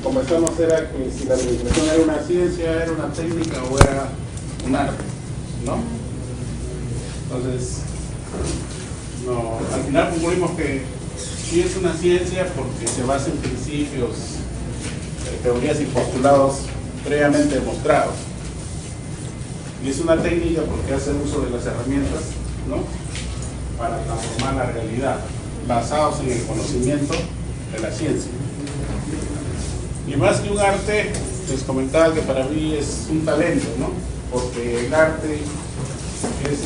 conversamos era que si la administración era una ciencia, era una técnica o era un arte, ¿no? Entonces, no, al final concluimos que sí es una ciencia porque se basa en principios, teorías y postulados previamente demostrados. Y es una técnica porque hace uso de las herramientas, ¿no?, para transformar la realidad, basados en el conocimiento de la ciencia. Y más que un arte, les comentaba que para mí es un talento, ¿no? Porque el arte es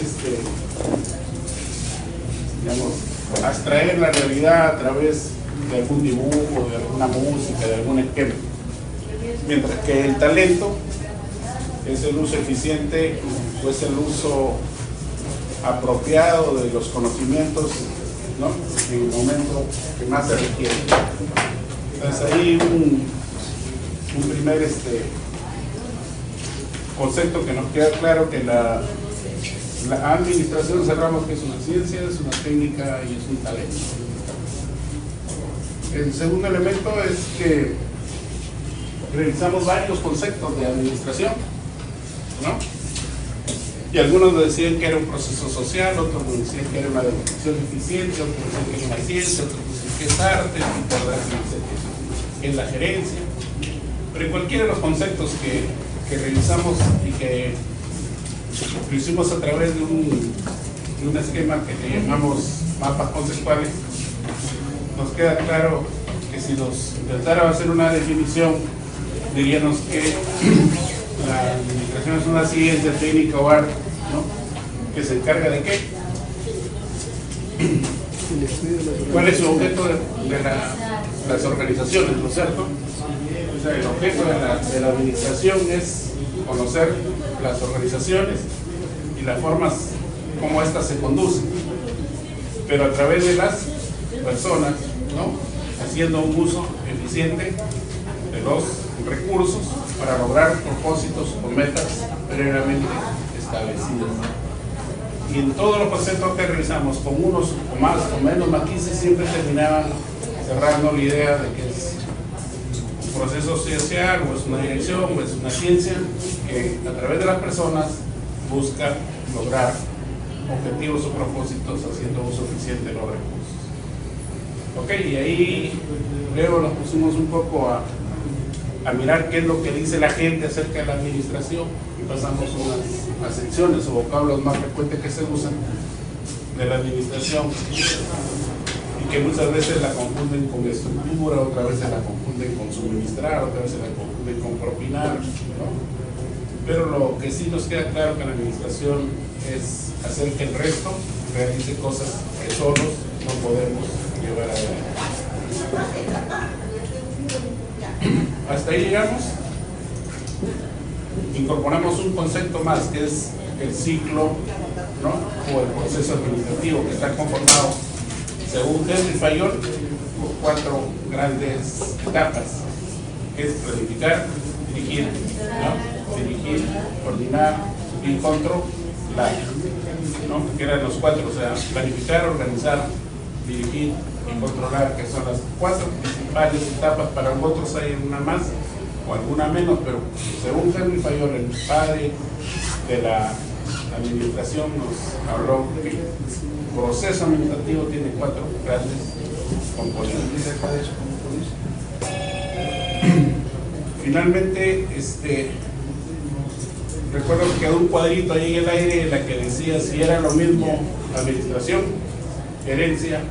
digamos, abstraer la realidad a través de algún dibujo, de alguna música, de algún esquema. Mientras que el talento es el uso eficiente, o es el uso apropiado de los conocimientos, ¿no?, en el momento que más se requiere. Entonces ahí un primer concepto que nos queda claro, que la administración cerramos que es una ciencia, es una técnica y es un talento. El segundo elemento es que revisamos varios conceptos de administración, ¿no? Y algunos decían que era un proceso social, otros decían que era una demostración eficiente, otros decían que era una ciencia, otros decían que es arte, otros decían que es la gerencia. Pero en cualquiera de los conceptos que revisamos y que lo hicimos a través de un esquema que le llamamos mapas conceptuales, nos queda claro que si nos intentara hacer una definición, diríamos que la administración es una ciencia, técnica o arte, ¿no?, que se encarga de qué. ¿Cuál es su objeto de las organizaciones, ¿no es cierto? O sea, el objeto de la administración es conocer las organizaciones y las formas como éstas se conducen, pero a través de las personas, ¿no?, haciendo un uso eficiente de los recursos para lograr propósitos o metas previamente establecidas. Y en todos los conceptos que realizamos, con unos o más o menos matices, siempre terminaban cerrando la idea de que es un proceso social, o es una dirección, o es una ciencia que a través de las personas busca lograr objetivos o propósitos haciendo uso eficiente de los recursos. Ok, y ahí luego nos pusimos un poco a mirar qué es lo que dice la gente acerca de la administración, y pasamos unas secciones o vocablos más frecuentes que se usan de la administración y que muchas veces la confunden con estructura, otras veces la confunden con suministrar, otras veces la confunden con propinar, ¿no? Pero lo que sí nos queda claro que la administración es hacer que el resto realice cosas que solos no podemos llevar adelante. Hasta ahí llegamos. Incorporamos un concepto más, que es el ciclo, ¿no?, o el proceso administrativo, que está conformado, según Henry Fayol, por 4 grandes etapas, que es planificar, dirigir, ¿no?, dirigir, coordinar y controlar, ¿no?, que eran los 4, o sea, planificar, organizar, dirigir y controlar, que son las 4 principales etapas. Para otros hay una más o alguna menos, pero según Henry Fayol, el padre de la administración, nos habló que el proceso administrativo tiene 4 grandes componentes. Finalmente, recuerdo que quedó un cuadrito ahí en el aire en la que decía si era lo mismo administración, gerencia,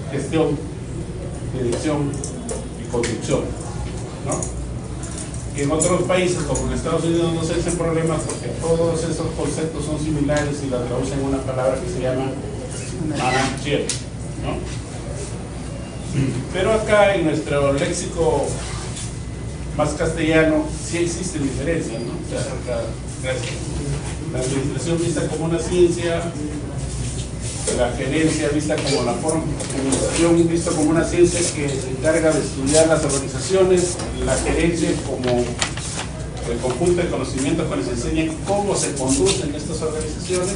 gestión, dirección y conducción, ¿no? Y en otros países, como en Estados Unidos, no se hacen problemas porque todos esos conceptos son similares y la traducen en una palabra que se llama manager, ¿no? Pero acá en nuestro léxico más castellano sí existen diferencias, ¿no? O sea, la administración vista como una ciencia, la gerencia vista como la forma, la administración vista como una ciencia que se encarga de estudiar las organizaciones, la gerencia como el conjunto de conocimientos que les enseñan cómo se conducen estas organizaciones,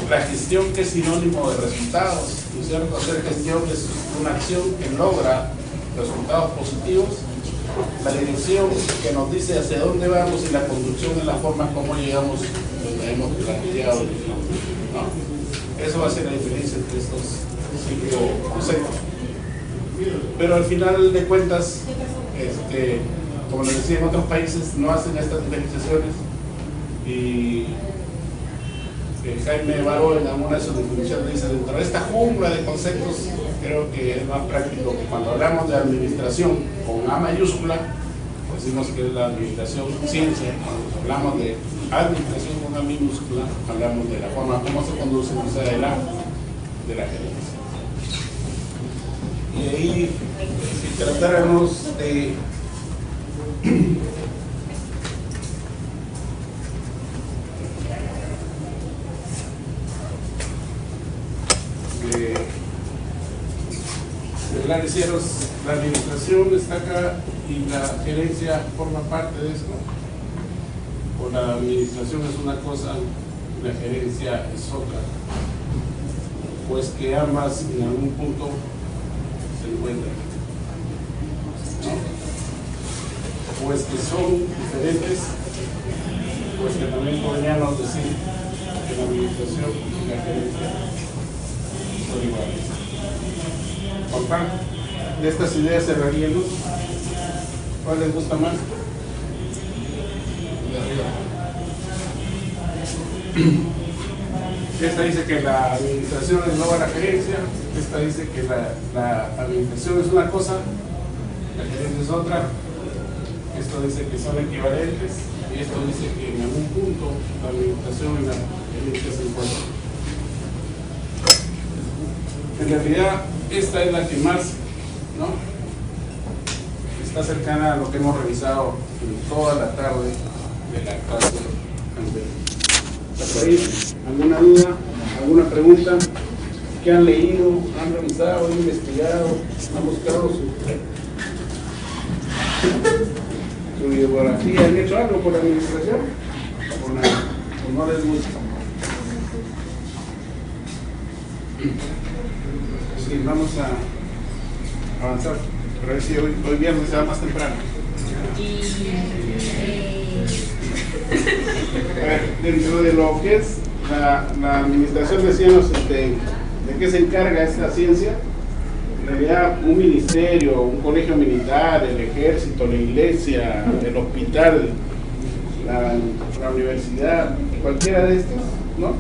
la gestión, que es sinónimo de resultados, ¿no es cierto? Hacer gestión es una acción que logra resultados positivos, la dirección que nos dice hacia dónde vamos y la conducción es la forma como llegamos donde hemos planteado, ¿no? Eso va a ser la diferencia entre estos 5 conceptos. Pero al final de cuentas, como les decía, en otros países no hacen estas diferenciaciones, y Jaime Baró en alguna de sus definiciones dice: dentro de esta jungla de conceptos, creo que es más práctico que cuando hablamos de administración con A mayúscula, decimos que es la administración ciencia. Cuando hablamos de administración con A minúscula, hablamos de la forma como se conduce, o sea, de la gerencia. Y ahí, si tratáramos de hablar de cielos, la administración está acá y la gerencia forma parte de esto, o la administración es una cosa, la gerencia es otra, pues que ambas en algún punto se encuentran, ¿no? Pues que son diferentes, pues que también podríamos decir que la administración y la gerencia son iguales. Por parte de estas ideas cerraría luz. ¿Cuál les gusta más? Esta dice que la administración es nueva a la gerencia. Esta dice que la administración es una cosa, la gerencia es otra. Esto dice que son equivalentes, y esto dice que en algún punto la administración y la gerencia se encuentran. En realidad, esta es la que más, ¿no?, está cercana a lo que hemos revisado en toda la tarde de la clase anterior. ¿Alguna duda? ¿Alguna pregunta? ¿Qué han leído? ¿Han revisado? ¿Han investigado? ¿Han buscado su bibliografía? ¿Han hecho algo por la administración? ¿O no les gusta? Sí, vamos a avanzar. Pero a ver si hoy viernes se va más temprano. A ver, dentro de lo que es la administración, decíamos de qué se encarga esta ciencia. En realidad, un ministerio, un colegio militar, el ejército, la iglesia, el hospital, la universidad, cualquiera de estos, ¿no?,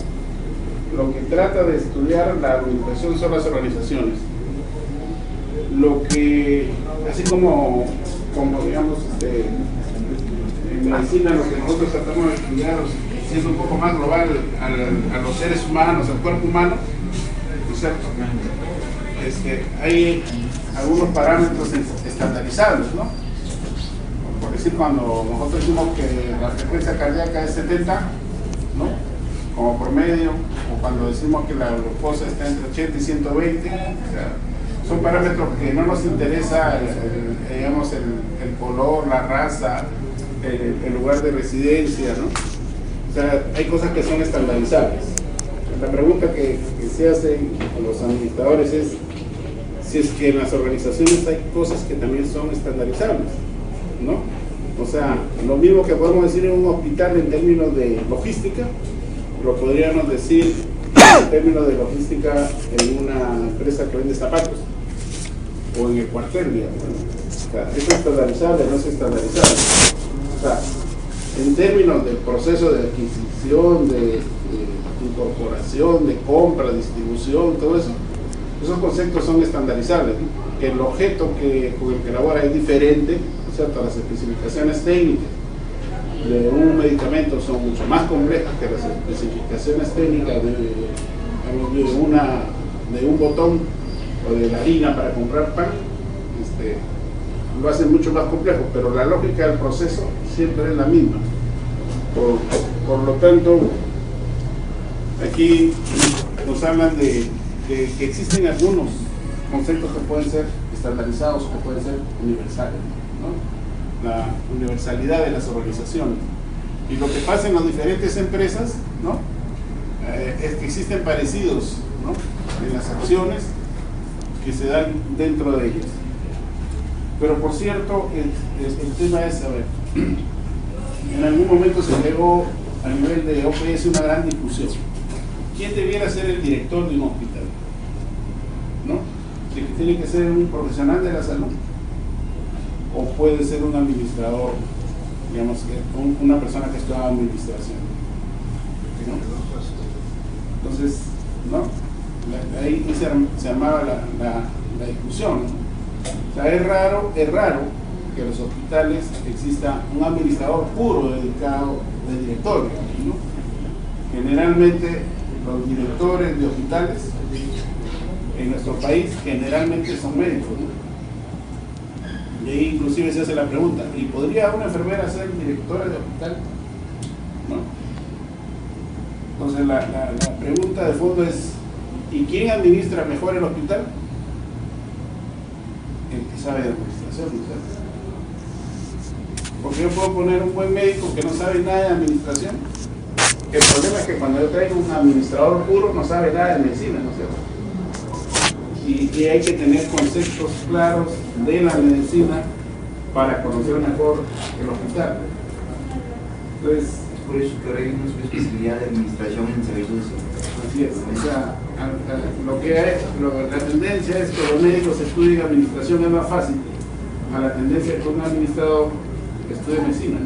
lo que trata de estudiar la administración son las organizaciones. Lo que, así como digamos, en medicina, lo que nosotros tratamos de estudiar, siendo un poco más global a los seres humanos, al cuerpo humano, ¿no es cierto? Hay algunos parámetros estandarizables, ¿no? Por decir, cuando nosotros decimos que la frecuencia cardíaca es 70, ¿no?, como promedio, o cuando decimos que la glucosa está entre 80 y 120, o sea, son parámetros que no nos interesa, digamos, el color, la raza, el lugar de residencia, ¿no? O sea, hay cosas que son estandarizables. La pregunta que se hace a los administradores es si es que en las organizaciones hay cosas que también son estandarizables, ¿no? O sea, lo mismo que podemos decir en un hospital en términos de logística, lo podríamos decir en términos de logística en una empresa que vende zapatos o en el cuartel, digamos. O sea, ¿es estandarizable o no es estandarizable? O sea, en términos del proceso de adquisición, de incorporación, de compra, distribución, todo eso, esos conceptos son estandarizables, ¿no? Que el objeto con el que elabora es diferente, ¿no es cierto? Las especificaciones técnicas de un medicamento son mucho más complejas que las especificaciones técnicas de un botón o de la harina para comprar pan. Lo hacen mucho más complejo, pero la lógica del proceso siempre es la misma. Por lo tanto, aquí nos hablan de que existen algunos conceptos que pueden ser estandarizados o que pueden ser universales, ¿no? La universalidad de las organizaciones. Y lo que pasa en las diferentes empresas, ¿no?, es que existen parecidos, ¿no?, en las acciones que se dan dentro de ellas. Pero por cierto, el tema es, a ver, en algún momento se llegó a nivel de OPS una gran discusión. ¿Quién debiera ser el director de un hospital? ¿No? ¿De que tiene que ser un profesional de la salud? ¿O puede ser un administrador, digamos, una persona que estudia administración? ¿No? Entonces, ¿no? Ahí se armaba la discusión, ¿no? O sea, es raro que en los hospitales exista un administrador puro dedicado de director, ¿no? Generalmente los directores de hospitales en nuestro país generalmente son médicos, ¿no? Y ahí inclusive se hace la pregunta, ¿y podría una enfermera ser directora de hospital? ¿No? Entonces la pregunta de fondo es, ¿y quién administra mejor el hospital? El que sabe de administración, ¿no? Porque yo puedo poner un buen médico que no sabe nada de administración. El problema es que cuando yo traigo un administrador puro no sabe nada de medicina, ¿no es cierto? Y hay que tener conceptos claros de la medicina para conocer mejor el hospital. Entonces, por eso que ahora hay una especialidad de administración en servicios de salud. Así es, o sea, la tendencia es que los médicos estudien administración, es más fácil a la tendencia que un administrador estudie medicina.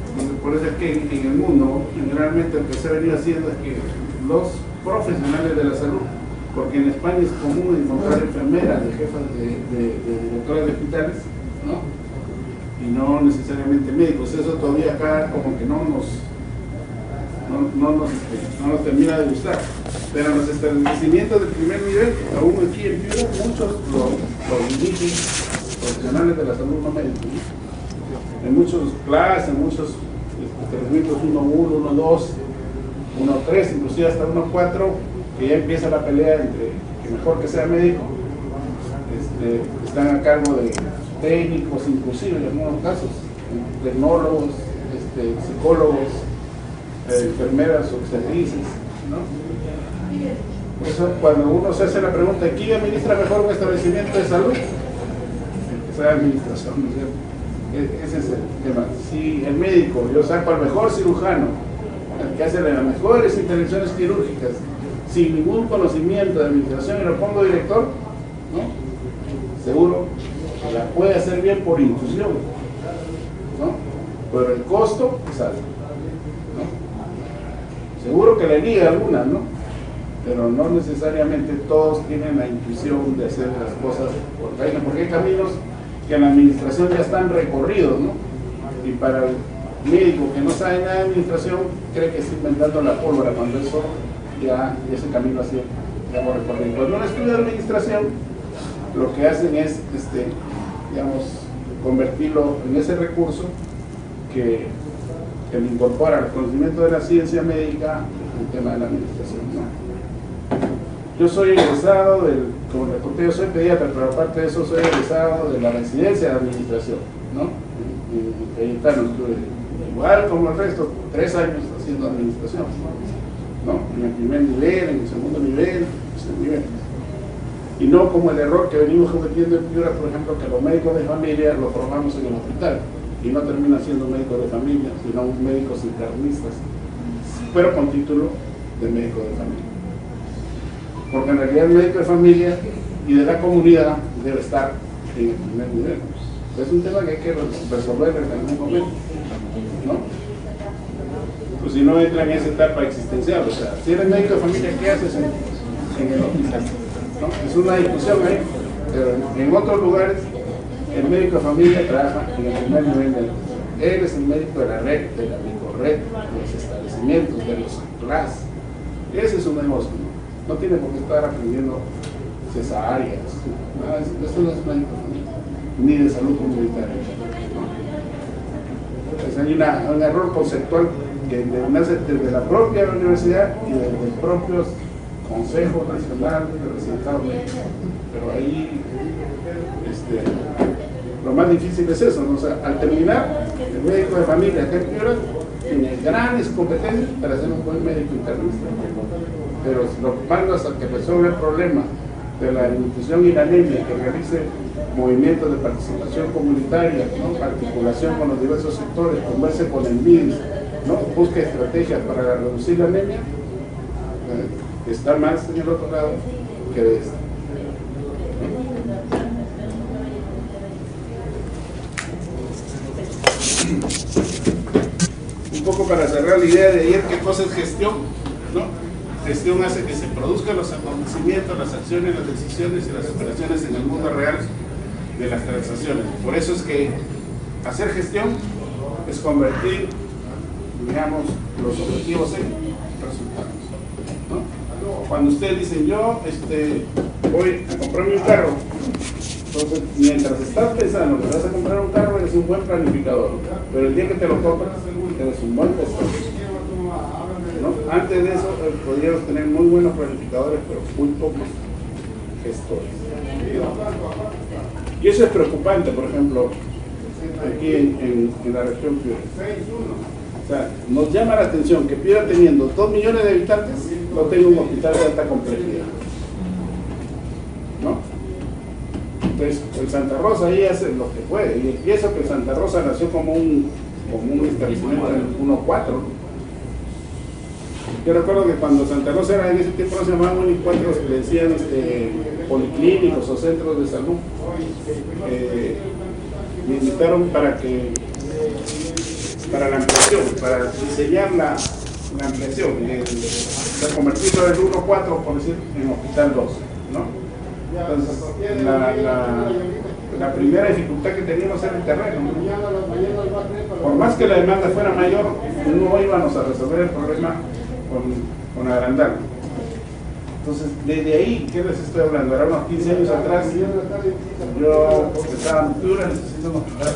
Entonces, por eso es que en el mundo generalmente lo que se ha venido haciendo es que los profesionales de la salud, porque en España es común encontrar enfermeras de jefas de directores de hospitales, ¿no? Y no necesariamente médicos. Eso todavía acá como que no nos termina de gustar. Pero en los establecimientos de primer nivel, aún aquí en Piura, muchos los dirigen profesionales de la salud no médicos, ¿no? En muchos clases, en muchos establecimientos 1-1, 1-2, 1-3, inclusive hasta 1-4, que ya empieza la pelea entre que mejor que sea médico, están a cargo de técnicos, inclusive en algunos casos, tecnólogos, psicólogos, enfermeras, obstetrices, ¿no? Por eso, cuando uno se hace la pregunta, ¿quién administra mejor un establecimiento de salud? El que sabe administración, ¿no es cierto? Ese es el tema. Si el médico, yo saco al mejor cirujano, el que hace las mejores intervenciones quirúrgicas, sin ningún conocimiento de administración, y lo pongo director, ¿no? Seguro que la puede hacer bien por intuición, ¿no? Pero el costo es alto, ¿no? Seguro que le liga algunas, ¿no? Pero no necesariamente todos tienen la intuición de hacer las cosas por vaina, porque hay caminos que en la administración ya están recorridos, ¿no? Y para el médico que no sabe nada de administración, cree que está inventando la pólvora, cuando eso ya ese camino así, digamos, recorrido. Cuando uno estudia administración, lo que hacen es, digamos, convertirlo en ese recurso que le incorpora al conocimiento de la ciencia médica el tema de la administración, ¿no? Yo soy egresado como les conté, yo soy pediatra, pero aparte de eso soy egresado de la residencia de administración, ¿no? En Cayetano estuve igual como el resto, 3 años haciendo administración, ¿no? En el primer nivel, en el segundo nivel, tercer nivel. Y no como el error que venimos cometiendo en Piura, por ejemplo, que los médicos de familia los formamos en el hospital y no terminan siendo médicos de familia, sino médicos internistas, pero con título de médico de familia. Porque en realidad el médico de familia y de la comunidad debe estar en el primer nivel. Es un tema que hay que resolver en algún momento, ¿no? Pues si no entra en esa etapa existencial, o sea, si eres médico de familia, ¿qué haces en el hospital? ¿No? Es una discusión ahí, pero en otros lugares el médico de familia trabaja en el primer nivel él es el médico de la red, de la microred, de los establecimientos, de los clases. Ese es un negocio, ¿no? No tiene por qué estar aprendiendo cesáreas, nada, eso no es médico de familia, ni de salud comunitaria, ¿no? Entonces hay un error conceptual que nace desde la propia universidad y desde el propio Consejo Nacional de Residentados Médicos. Pero ahí lo más difícil es eso, ¿no? O sea, al terminar, el médico de familia acá en Piura tiene grandes competencias para ser un buen médico internista, pero lo mando hasta que resuelva el problema de la nutrición y la anemia, que realice movimientos de participación comunitaria, ¿no? Articulación con los diversos sectores, converse con el MINS, ¿no? Busque estrategias para reducir la anemia, está más en el otro lado que de este. Un poco para cerrar la idea de ayer, ¿qué cosa es gestión? ¿No? Gestión hace que se produzcan los acontecimientos, las acciones, las decisiones y las operaciones en el mundo real de las transacciones. Por eso es que hacer gestión es convertir, digamos, los objetivos en resultados, ¿no? Cuando ustedes dicen, yo voy a comprarme un carro, entonces mientras estás pensando que vas a comprar un carro, eres un buen planificador, pero el día que te lo compras, eres un buen gestor, ¿no? Antes de eso podríamos tener muy buenos planificadores, pero muy pocos gestores. Y eso es preocupante, por ejemplo, aquí en la región Piura. O sea, nos llama la atención que Piura, teniendo 2 millones de habitantes, no tenga un hospital de alta complejidad, ¿no? Entonces, el Santa Rosa ahí hace lo que puede, y pienso que Santa Rosa nació como un establecimiento en el 1-4. Yo recuerdo que cuando Santa Rosa era, en ese tiempo no se llamaban 1 y 4, le decían policlínicos o centros de salud. Me invitaron para la ampliación, para diseñar la ampliación, para convertirlo del 1-4, por decir, en hospital 2, ¿no? Entonces, la primera dificultad que teníamos era el terreno, ¿no? Por más que la demanda fuera mayor, no íbamos a resolver el problema con agrandarlo. Entonces, desde ahí, ¿qué les estoy hablando? Era unos 15 años atrás, yo estaba en Piura, necesito un hospital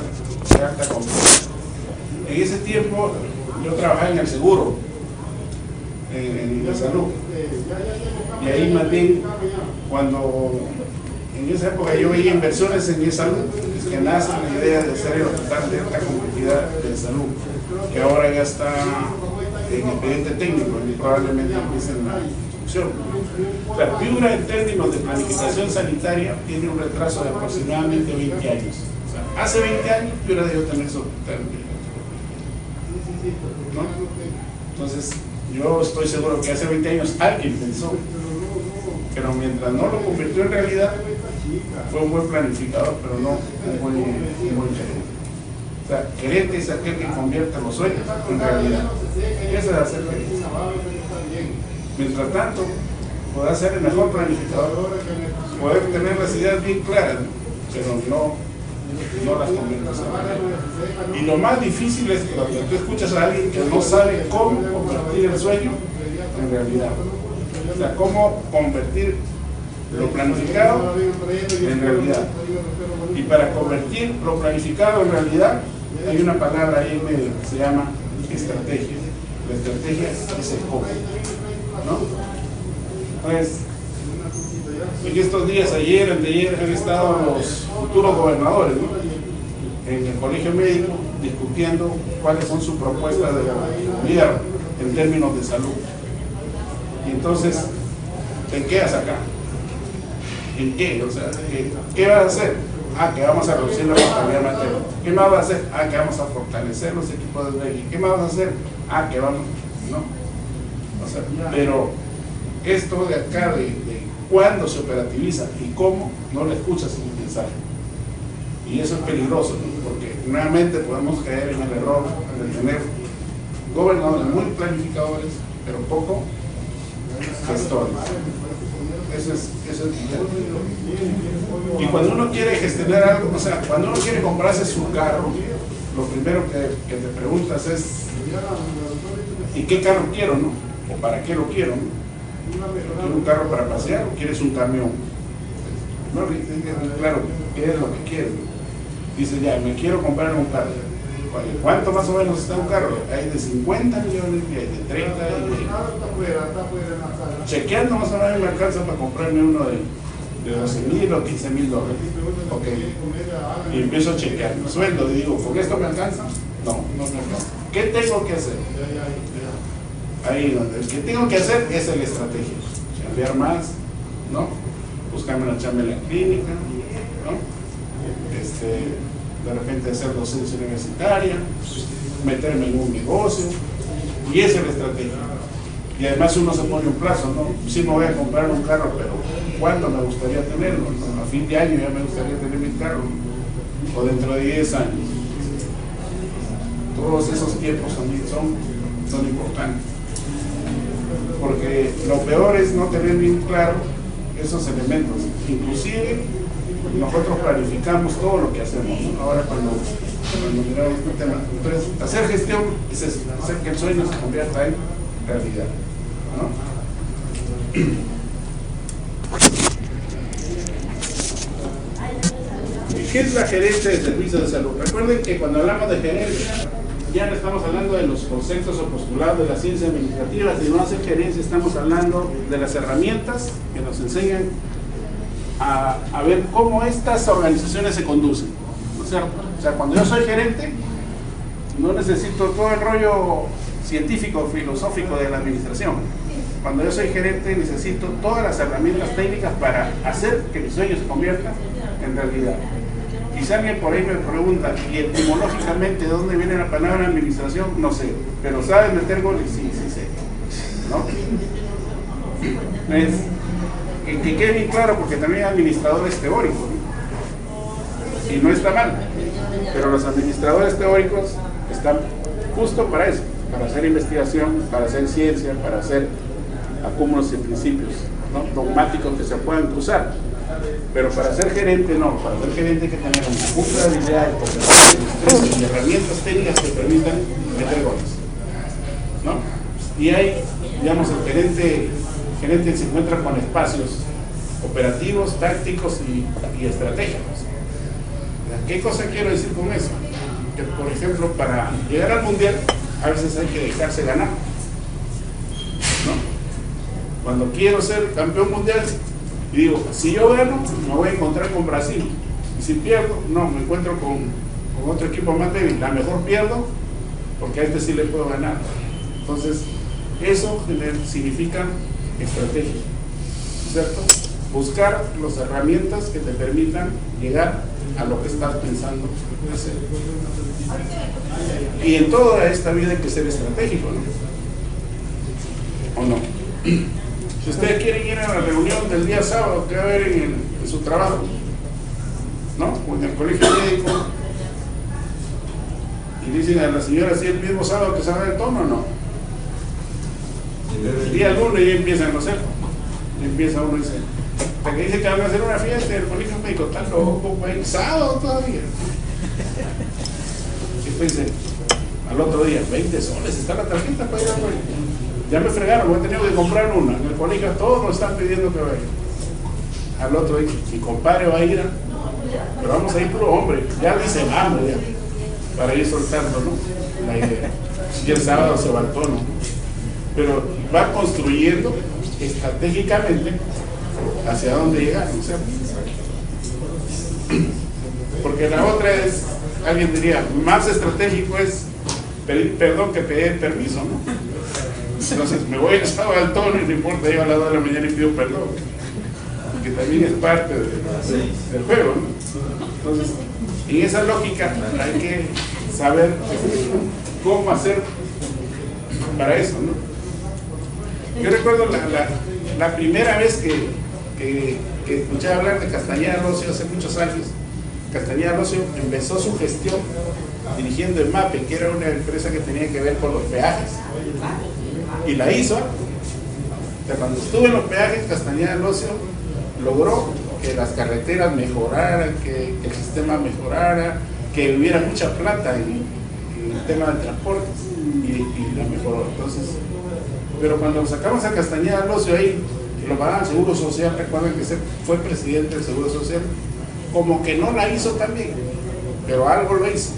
de alta complejidad. En ese tiempo, yo trabajaba en el seguro, en la salud. Y ahí más bien, cuando en esa época yo veía inversiones en mi salud, es que nace la idea de hacer el hospital de alta complejidad de salud, que ahora ya está en expediente técnico y probablemente empiece en la construcción. O sea, Piura, en términos de planificación sanitaria, tiene un retraso de aproximadamente 20 años. O sea, hace 20 años Piura debió tener su hospital, ¿no? Entonces, yo estoy seguro que hace 20 años alguien pensó, pero mientras no lo convirtió en realidad, fue un buen planificador, pero no un buen gerente. O sea, gerente es aquel que convierte los sueños en realidad. Eso es hacer gerente. Mientras tanto, podrá ser el mejor planificador, poder tener las ideas bien claras, pero no las conviertes en realidad. Y lo más difícil es cuando tú escuchas a alguien que no sabe cómo convertir el sueño en realidad. O sea, cómo convertir lo planificado en realidad. Y para convertir lo planificado en realidad, hay una palabra ahí medio que se llama estrategia. La estrategia es el cómo, ¿no? Pues, en estos días, ayer, anteayer, han estado los futuros gobernadores, ¿no?, en el colegio médico discutiendo cuáles son sus propuestas de gobierno en términos de salud. Y entonces, ¿en qué vas acá? ¿En qué? O sea, ¿qué vas a hacer? Que vamos a reducir la mortalidad materna. ¿Qué más vas a hacer? Que vamos a fortalecer los equipos de ley. ¿Qué más vas a hacer? Que vamos, ¿no? O sea, pero esto de acá, de cuándo se operativiza y cómo, no lo escuchas sin pensar. Y eso es peligroso, ¿no? Porque nuevamente podemos caer en el error de tener gobernadores muy planificadores, pero poco gestores. Eso es y cuando uno quiere gestionar algo, o sea, cuando uno quiere comprarse su carro, lo primero que te preguntas es ¿y qué carro quiero, no? ¿O para qué lo quiero, no? ¿Quiero un carro para pasear o quieres un camión? No, claro, ¿qué es lo que quieres? Dice, ya, me quiero comprar un carro. ¿Cuánto más o menos está un carro? Hay de 50 millones y hay de 30 y chequeando más o menos me alcanza para comprarme uno de 12,000 o 15,000 dólares. Ok. Y empiezo a chequear mi sueldo y digo, ¿con esto me alcanza? No. ¿Qué tengo que hacer? Ahí donde el que tengo que hacer es la estrategia. Chambear más, ¿no? Buscarme una chamba en la clínica, ¿no? de repente hacer docencia universitaria, meterme en un negocio, y esa es la estrategia. Y además uno se pone un plazo, ¿no? Sí me voy a comprar un carro, pero ¿cuánto me gustaría tenerlo? ¿No? A fin de año ya me gustaría tener mi carro, o dentro de 10 años. Todos esos tiempos también son importantes, porque lo peor es no tener bien claro esos elementos. Inclusive nosotros planificamos todo lo que hacemos, ¿no? Ahora cuando miramos este tema, entonces hacer gestión es eso, hacer que el sueño se convierta en realidad, ¿no? ¿Qué es la gerencia de servicios de salud? Recuerden que cuando hablamos de gerencia ya no estamos hablando de los conceptos o postulados de la ciencia administrativa, sino hacer gerencia estamos hablando de las herramientas que nos enseñan a ver cómo estas organizaciones se conducen, ¿no es cierto? O sea, cuando yo soy gerente, no necesito todo el rollo científico o filosófico de la administración. Cuando yo soy gerente, necesito todas las herramientas técnicas para hacer que mi sueño se convierta en realidad. Y si alguien por ahí me pregunta, ¿y etimológicamente de dónde viene la palabra administración? No sé, pero ¿sabes meter goles? Sí, sí sé, ¿no? Es, que quede bien claro, porque también hay administradores teóricos, ¿no? Y no está mal, pero los administradores teóricos están justo para eso, para hacer investigación, para hacer ciencia, para hacer acúmulos de principios, ¿no? Dogmáticos que se puedan cruzar. Pero para ser gerente no, para ser gerente hay que tener un conjunto de habilidades, competencias y herramientas técnicas que permitan meter goles, ¿no? Y hay, digamos, el gerente se encuentra con espacios operativos, tácticos y estratégicos. ¿Qué cosa quiero decir con eso? Que, por ejemplo, para llegar al mundial a veces hay que dejarse ganar, ¿no? Cuando quiero ser campeón mundial y digo, si yo gano, me voy a encontrar con Brasil, y si pierdo, no, me encuentro con otro equipo más débil. A mejor pierdo porque a este sí le puedo ganar. Entonces eso significa estrategia, ¿cierto? Buscar las herramientas que te permitan llegar a lo que estás pensando hacer. Y en toda esta vida hay que ser estratégico, ¿no? ¿O no? Si ustedes quieren ir a la reunión del día sábado que va a haber en su trabajo, ¿no? O en el colegio médico, y dicen a la señora si el mismo sábado que se va el tono, no. Desde el día lunes ya empiezan, ¿no es cierto? Empieza uno y dice, hasta que dice que van a hacer una fiesta en el colegio médico, está loco, pues, sábado todavía. Y después dice, al otro día, 20 soles, está la tarjeta para ir a ver. Ya me fregaron, voy a tener que comprar una. En el colegio todos nos están pidiendo que vaya. Al otro día, mi compadre va a ir, pero vamos a ir puro hombre. Ya dice vamos ya, para ir soltando, ¿no? La idea. Y el sábado se va al tono. Pero va construyendo estratégicamente hacia dónde llegar, ¿no? Porque la otra es, alguien diría, más estratégico es pedir perdón que pedir permiso, ¿no? Entonces me voy el sábado al tono y no importa, yo a las 2 de la mañana y pido perdón, que también es parte del juego, ¿no? Entonces, en esa lógica hay que saber cómo hacer para eso, ¿no? Yo recuerdo la primera vez que escuché hablar de Castañeda Locio hace muchos años. Castañeda Locio empezó su gestión dirigiendo el MAPE, que era una empresa que tenía que ver con los peajes, y la hizo. O sea, cuando estuvo en los peajes, Castañeda Locio logró que las carreteras mejoraran, que el sistema mejorara, que hubiera mucha plata en el tema de transportes, y la mejoró. Entonces, pero cuando sacamos a Castañeda Locio ahí, lo pagaban Seguro Social, recuerden que fue presidente del Seguro Social, como que no la hizo tan bien, pero algo lo hizo.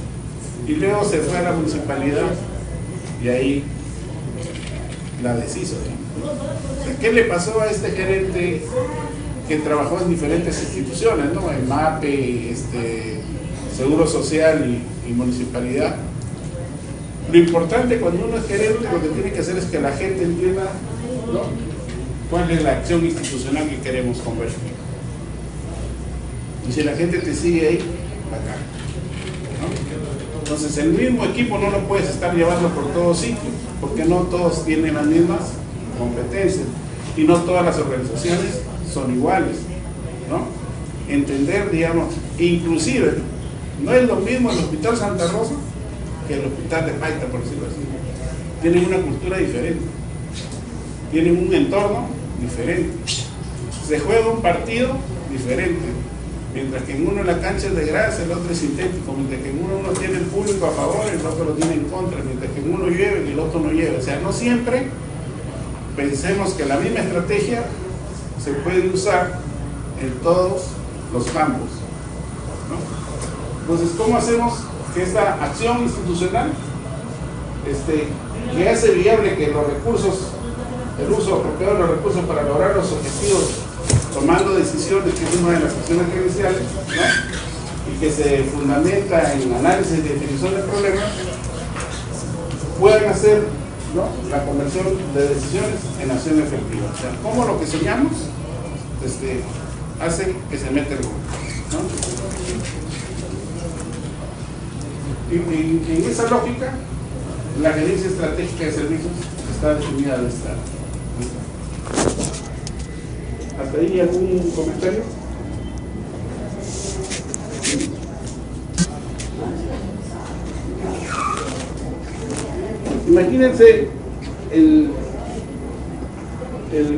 Y luego se fue a la municipalidad y ahí la deshizo. O sea, ¿qué le pasó a este gerente que trabajó en diferentes instituciones, ¿no? En MAPE, Seguro Social y municipalidad? Lo importante cuando uno es gerente, lo que tiene que hacer es que la gente entienda, ¿no?, cuál es la acción institucional que queremos convertir. Y si la gente te sigue ahí, acá, ¿no? Entonces el mismo equipo no lo puedes estar llevando por todo sitio, porque no todos tienen las mismas competencias y no todas las organizaciones son iguales, ¿no? Entender, digamos, inclusive no es lo mismo el Hospital Santa Rosa que el Hospital de Paita, por decirlo así. Tienen una cultura diferente, tienen un entorno diferente, se juega un partido diferente, mientras que en uno la cancha es de grasa, el otro es sintético, mientras que en uno tiene el público a favor, el otro lo tiene en contra, mientras que en uno llueve y el otro no llueve. O sea, no siempre pensemos que la misma estrategia se puede usar en todos los campos, ¿no? Entonces, ¿cómo hacemos que esta acción institucional que hace viable que los recursos, el uso apropiado de los recursos para lograr los objetivos, tomando decisiones, que es una de las acciones gerenciales, ¿no? Y que se fundamenta en análisis y definición de problemas, puedan hacer, ¿no?, la conversión de decisiones en acción efectiva? O sea, cómo lo que soñamos hace que se meta el gol, ¿no? Y en esa lógica, la gerencia estratégica de servicios está definida de esta. ¿Hasta ahí algún comentario? Imagínense el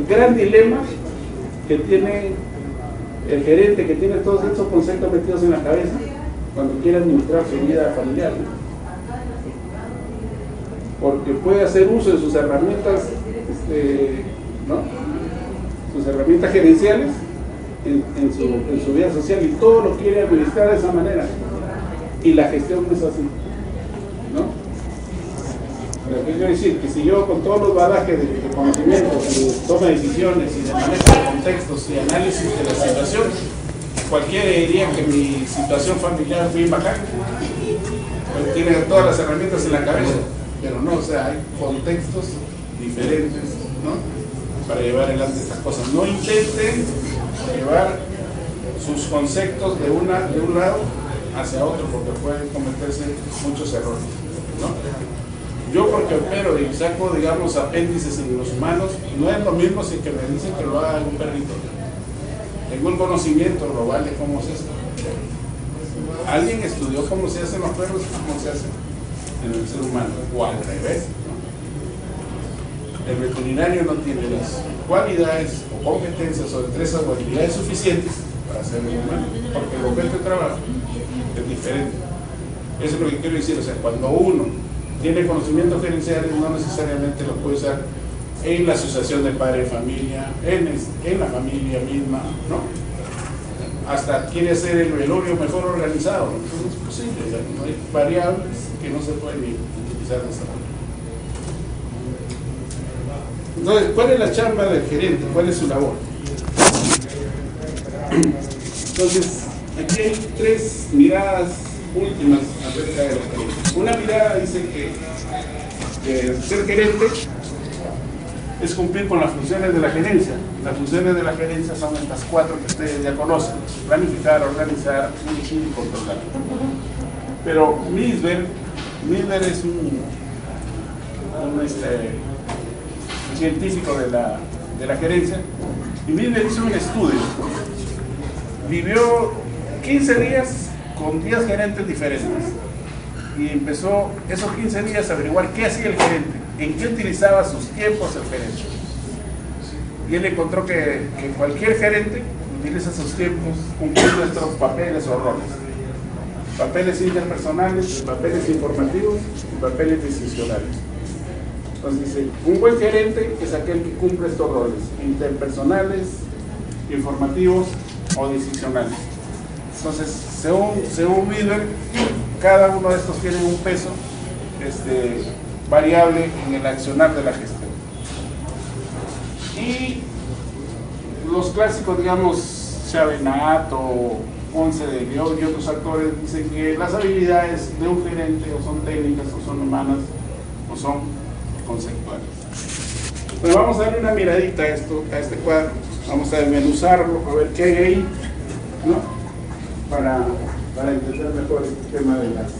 gran dilema que tiene el gerente, que tiene todos estos conceptos metidos en la cabeza cuando quiere administrar su vida familiar, ¿no? Porque puede hacer uso de sus herramientas, ¿no?, sus herramientas gerenciales en su vida social, y todo lo quiere administrar de esa manera, y la gestión no es así, ¿no? Lo que quiero decir, que si yo con todos los bagajes de conocimientos y de toma de decisiones y de manejo de contextos y análisis de la situación, cualquiera diría que mi situación familiar es bien bacán, pues tiene todas las herramientas en la cabeza, pero no, o sea, hay contextos diferentes, ¿no?, para llevar adelante estas cosas. No intenten llevar sus conceptos de un lado hacia otro, porque pueden cometerse muchos errores, ¿no? Yo, porque opero y saco, digamos, apéndices en los humanos, no es lo mismo si que me dicen que lo haga un perrito. Tengo un conocimiento global de cómo es esto. Alguien estudió cómo se hacen los perros y cómo se hace en el ser humano, o al revés, ¿no? El veterinario no tiene las cualidades o competencias o destrezas o habilidades suficientes para hacer el humano, porque el objeto de trabajo es diferente. Eso es lo que quiero decir. O sea, cuando uno tiene conocimientos gerenciales, no necesariamente lo puede usar en la asociación de padre de familia, en la familia misma, ¿no? Hasta quiere hacer el velorio mejor organizado. Entonces es posible, o sea, no hay variables que no se pueden utilizar de esta manera. Entonces, ¿cuál es la chamba del gerente? ¿Cuál es su labor? Entonces, aquí hay tres miradas últimas acerca de los gerentes. Una mirada dice que ser gerente es cumplir con las funciones de la gerencia. Las funciones de la gerencia son estas cuatro que ustedes ya conocen: planificar, organizar, dirigir y controlar. Pero Misberg es un científico de la gerencia, y Misberg hizo un estudio. Vivió 15 días con 10 gerentes diferentes y empezó esos 15 días a averiguar qué hacía el gerente, en qué utilizaba sus tiempos el gerente. Y él encontró que cualquier gerente utiliza sus tiempos cumpliendo estos papeles o roles: papeles interpersonales, papeles informativos y papeles decisionales. Entonces dice, un buen gerente es aquel que cumple estos roles: interpersonales, informativos o decisionales. Entonces, según Misberg, cada uno de estos tiene un peso variable en el accionar de la gestión. Y los clásicos, digamos, Chavenat o Ponce de León y otros actores dicen que las habilidades de un gerente o son técnicas o son humanas o son conceptuales. Pero vamos a darle una miradita a este cuadro, vamos a desmenuzarlo, a ver qué hay ahí, ¿no?, para para entender mejor el tema de las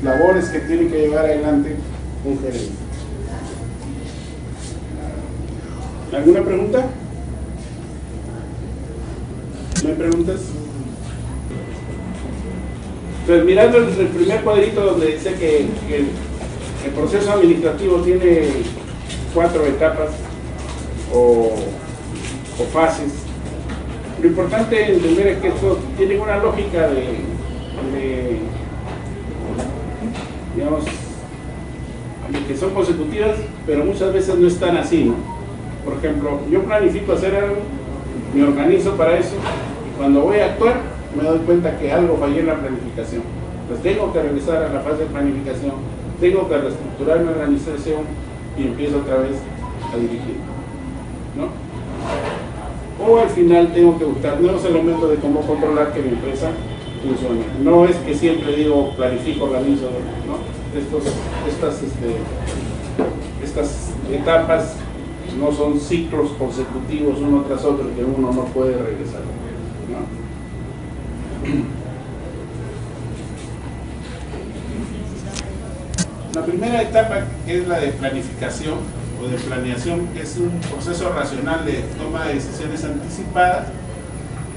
labores que tiene que llevar adelante un gerente. ¿Alguna pregunta? ¿No hay preguntas? Entonces, mirando el primer cuadrito donde dice que el proceso administrativo tiene 4 etapas o fases, lo importante entender es que esto tiene una lógica digamos, de que son consecutivas, pero muchas veces no están así, ¿no? Por ejemplo, yo planifico hacer algo, me organizo para eso, y cuando voy a actuar me doy cuenta que algo falló en la planificación. Entonces tengo que regresar a la fase de planificación, tengo que reestructurar mi organización y empiezo otra vez a dirigir, ¿no? O al final tengo que buscar nuevos elementos de cómo controlar que mi empresa funcione. No es que siempre digo planifico, organizo, ¿no? Estas etapas no son ciclos consecutivos uno tras otro que uno no puede regresar, ¿no? La primera etapa es la de planificación o de planeación, que es un proceso racional de toma de decisiones anticipadas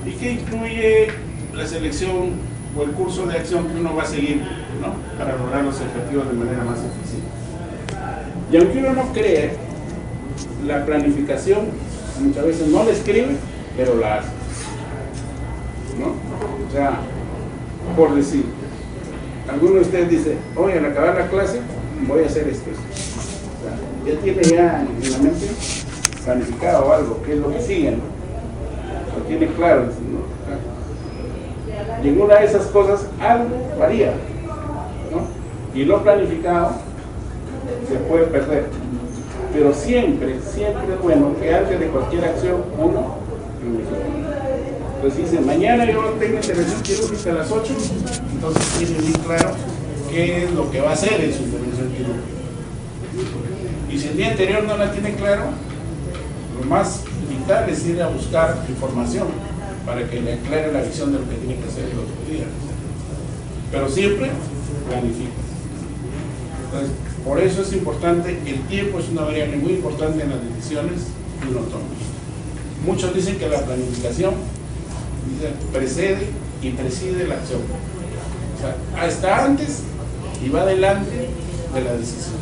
y que incluye la selección o el curso de acción que uno va a seguir, ¿no?, para lograr los objetivos de manera más eficiente. Y aunque uno no cree, la planificación muchas veces no la escribe, pero la hace, ¿no? O sea, por decir, alguno de ustedes dice, hoy al acabar la clase voy a hacer esto. O sea, ya tiene ya en la mente planificado algo, qué es lo que sigue, ¿no? Lo tiene claro, ¿no? Y en una de esas cosas algo varía, ¿no? Y lo planificado se puede perder. Pero siempre es bueno que antes de cualquier acción uno planifique. Entonces dice, mañana yo tengo intervención quirúrgica a las 8, entonces tiene bien claro qué es lo que va a hacer en su intervención quirúrgica. Y si el día anterior no la tiene claro, lo más vital es ir a buscar información para que le aclare la visión de lo que tiene que hacer el otro día. Pero siempre planifica. Entonces, por eso es importante, el tiempo es una variable muy importante en las decisiones que uno toma. Muchos dicen que la planificación precede y preside la acción. O sea, está antes y va delante de la decisión,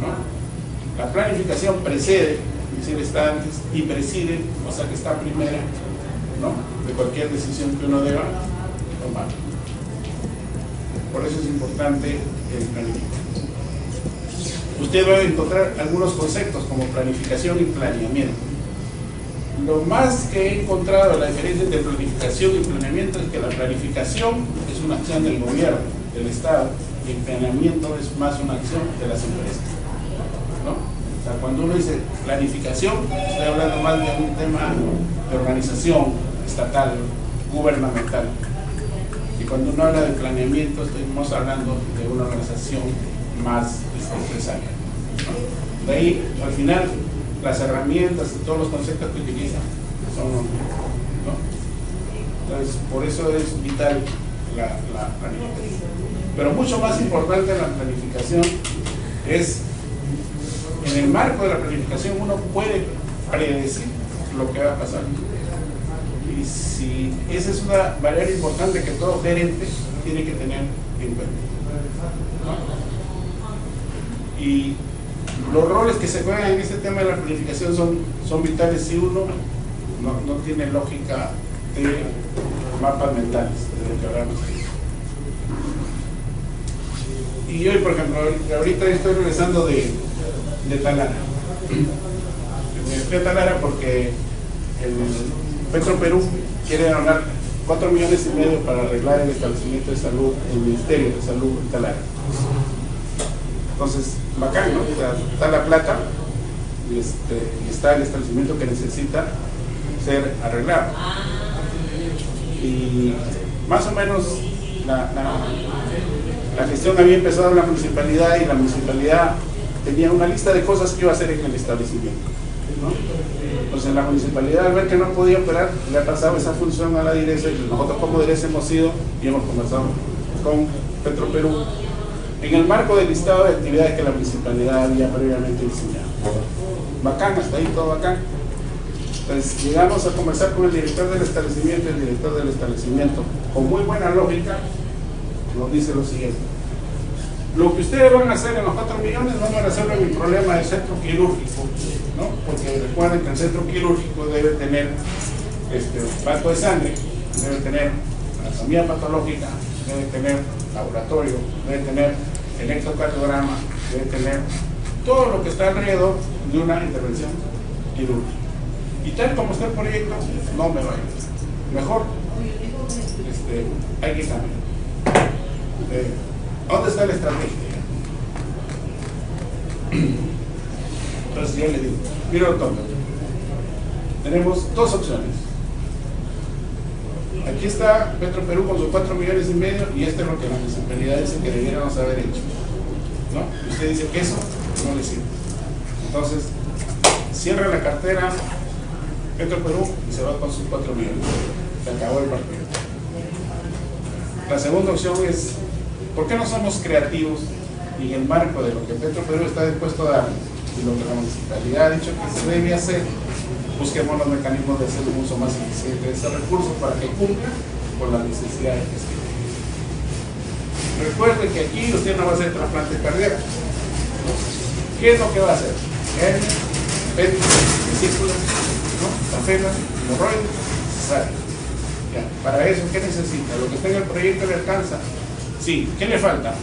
¿no? La planificación precede, es decir, está antes, y preside, o sea que está primera, ¿no?, de cualquier decisión que uno deba tomar. Por eso es importante el planificar. Usted va a encontrar algunos conceptos como planificación y planeamiento. Lo más que he encontrado la diferencia entre planificación y planeamiento es que la planificación es una acción del gobierno, del Estado, y el planeamiento es más una acción de las empresas, ¿no? O sea, cuando uno dice planificación, estoy hablando más de un tema de organización estatal, gubernamental. Y cuando uno habla de planeamiento, estamos hablando de una organización más empresaria, ¿no? De ahí, al final, las herramientas y todos los conceptos que utilizan son, ¿no? Entonces, por eso es vital la planificación. Pero mucho más importante en la planificación es, en el marco de la planificación uno puede predecir lo que va a pasar. Y si esa es una variable importante que todo gerente tiene que tener en cuenta, ¿no? Y los roles que se juegan en este tema de la planificación son vitales si uno no tiene lógica de mapas mentales, de lo que hablamos ahí. Y hoy, por ejemplo, ahorita estoy regresando de Talara. Me fui a Talara porque el Petro Perú quiere donar 4,5 millones para arreglar el establecimiento de salud, el Ministerio de Salud en Talara. Entonces, bacán, ¿no? O sea, está la plata y está el establecimiento que necesita ser arreglado. Y más o menos la gestión había empezado en la municipalidad y la municipalidad tenía una lista de cosas que iba a hacer en el establecimiento. ¿no? Entonces la municipalidad, al ver que no podía operar, le ha pasado esa función a la DIRESA, y nosotros como DIRESA hemos ido y hemos conversado con Petroperú en el marco del listado de actividades que la municipalidad había previamente diseñado. Bacán, hasta ahí todo bacán. Entonces llegamos a conversar con el director del establecimiento. El director del establecimiento, con muy buena lógica, nos dice lo siguiente: lo que ustedes van a hacer en los 4 millones van a resolver mi problema del centro quirúrgico, ¿no? Porque recuerden que el centro quirúrgico debe tener banco de sangre, debe tener anatomía patológica, debe tener laboratorio, debe tener electrocardiograma, debe tener todo lo que está alrededor de una intervención quirúrgica. Y tal como está el proyecto, no me vaya. Mejor hay que cambiar. ¿Dónde está la estrategia? Entonces yo le digo, mira doctor, tenemos 2 opciones. Aquí está Petroperú con sus 4 millones y medio, y esto es lo que la municipalidad dice que debiéramos haber hecho, ¿no? Y usted dice que eso no le sirve. Entonces cierra la cartera Petroperú y se va con sus 4 millones. Se acabó el partido. La segunda opción es, ¿por qué no somos creativos y en el marco de lo que Petroperú está dispuesto a dar y lo que la municipalidad ha dicho que se debe hacer, busquemos los mecanismos de hacer un uso más eficiente de ese recurso para que cumpla con las necesidades que se tienen? Recuerde que aquí usted no va a hacer trasplantes cardíacos. ¿Qué es lo que va a hacer? Hernia, vesículas, ¿no? Tafelas, hemorroides, cesárea. Para eso, ¿qué necesita? Lo que está en el proyecto le alcanza. Sí, ¿qué le falta?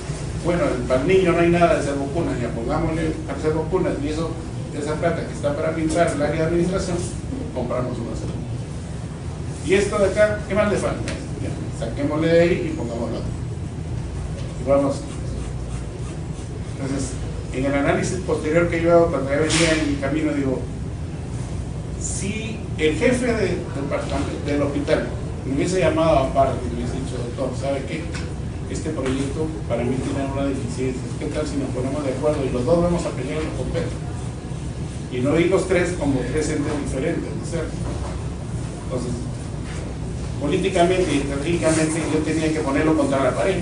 Bueno, para el niño no hay nada de hacer vacunas, ya pongámosle a hacer vacunas, y eso, esa plata que está para pintar el área de administración, compramos una sola. Y esto de acá, ¿qué más le falta? Ya, saquémosle de ahí y pongámoslo otro. Y vamos. Entonces, en el análisis posterior que yo hago cuando ya venía en mi camino, digo, si el jefe del hospital me hubiese llamado aparte y me hubiese dicho, doctor, ¿sabe qué? Este proyecto para mí tiene una deficiencia. ¿Qué tal si nos ponemos de acuerdo y los dos vamos a pelear los completos? Y no vi los 3 como 3 entes diferentes, ¿no es cierto? Entonces, políticamente y estratégicamente yo tenía que ponerlo contra la pared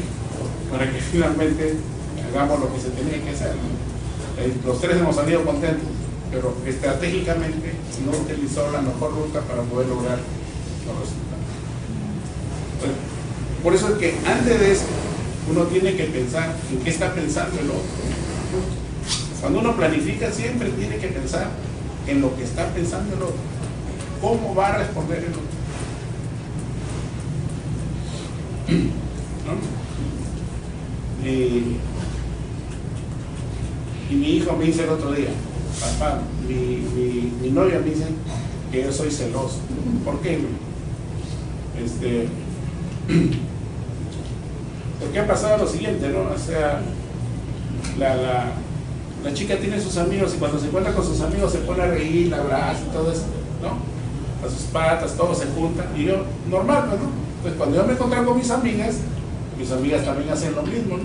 para que finalmente hagamos lo que se tenía que hacer, ¿no? Los 3 hemos salido contentos, pero estratégicamente no utilizó la mejor ruta para poder lograr los resultados. Entonces, por eso es que antes de eso uno tiene que pensar en qué está pensando el otro. Cuando uno planifica siempre tiene que pensar en lo que está pensando el otro, cómo va a responder el otro, ¿no? Y mi hijo me dice el otro día, papá, mi novia me dice que yo soy celoso. ¿Por qué? Porque ha pasado lo siguiente, ¿no? O sea, la chica tiene sus amigos y cuando se encuentra con sus amigos se pone a reír, la abraza y todo eso, ¿no? A sus patas, todos se juntan, y yo, normal, ¿no? Entonces cuando yo me encontré con mis amigas también hacen lo mismo, ¿no?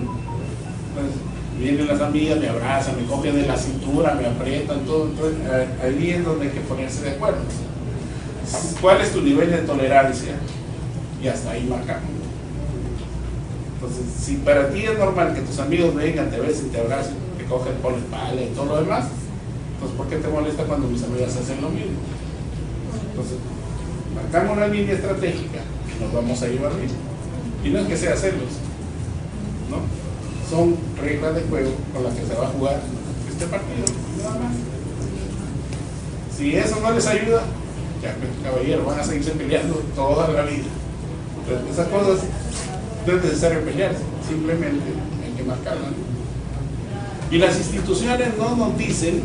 Entonces vienen las amigas, me abrazan, me cogen de la cintura, me aprietan, todo. Entonces ahí es donde hay que ponerse de acuerdo. ¿Cuál es tu nivel de tolerancia? Y hasta ahí marcamos. Entonces, si para ti es normal que tus amigos vengan, te besen, te abracen, te cogen por la espalda y todo lo demás, entonces ¿por qué te molesta cuando mis amigas hacen lo mismo? Entonces, marcamos una línea estratégica y nos vamos a llevar bien. Y no es que sea celos, ¿no? Son reglas de juego con las que se va a jugar este partido, nada más. Si eso no les ayuda, ya, caballero, van a seguirse peleando toda la vida. Entonces, esas cosas no es necesario pelearse, simplemente hay que marcarlas, ¿no? Y las instituciones no nos dicen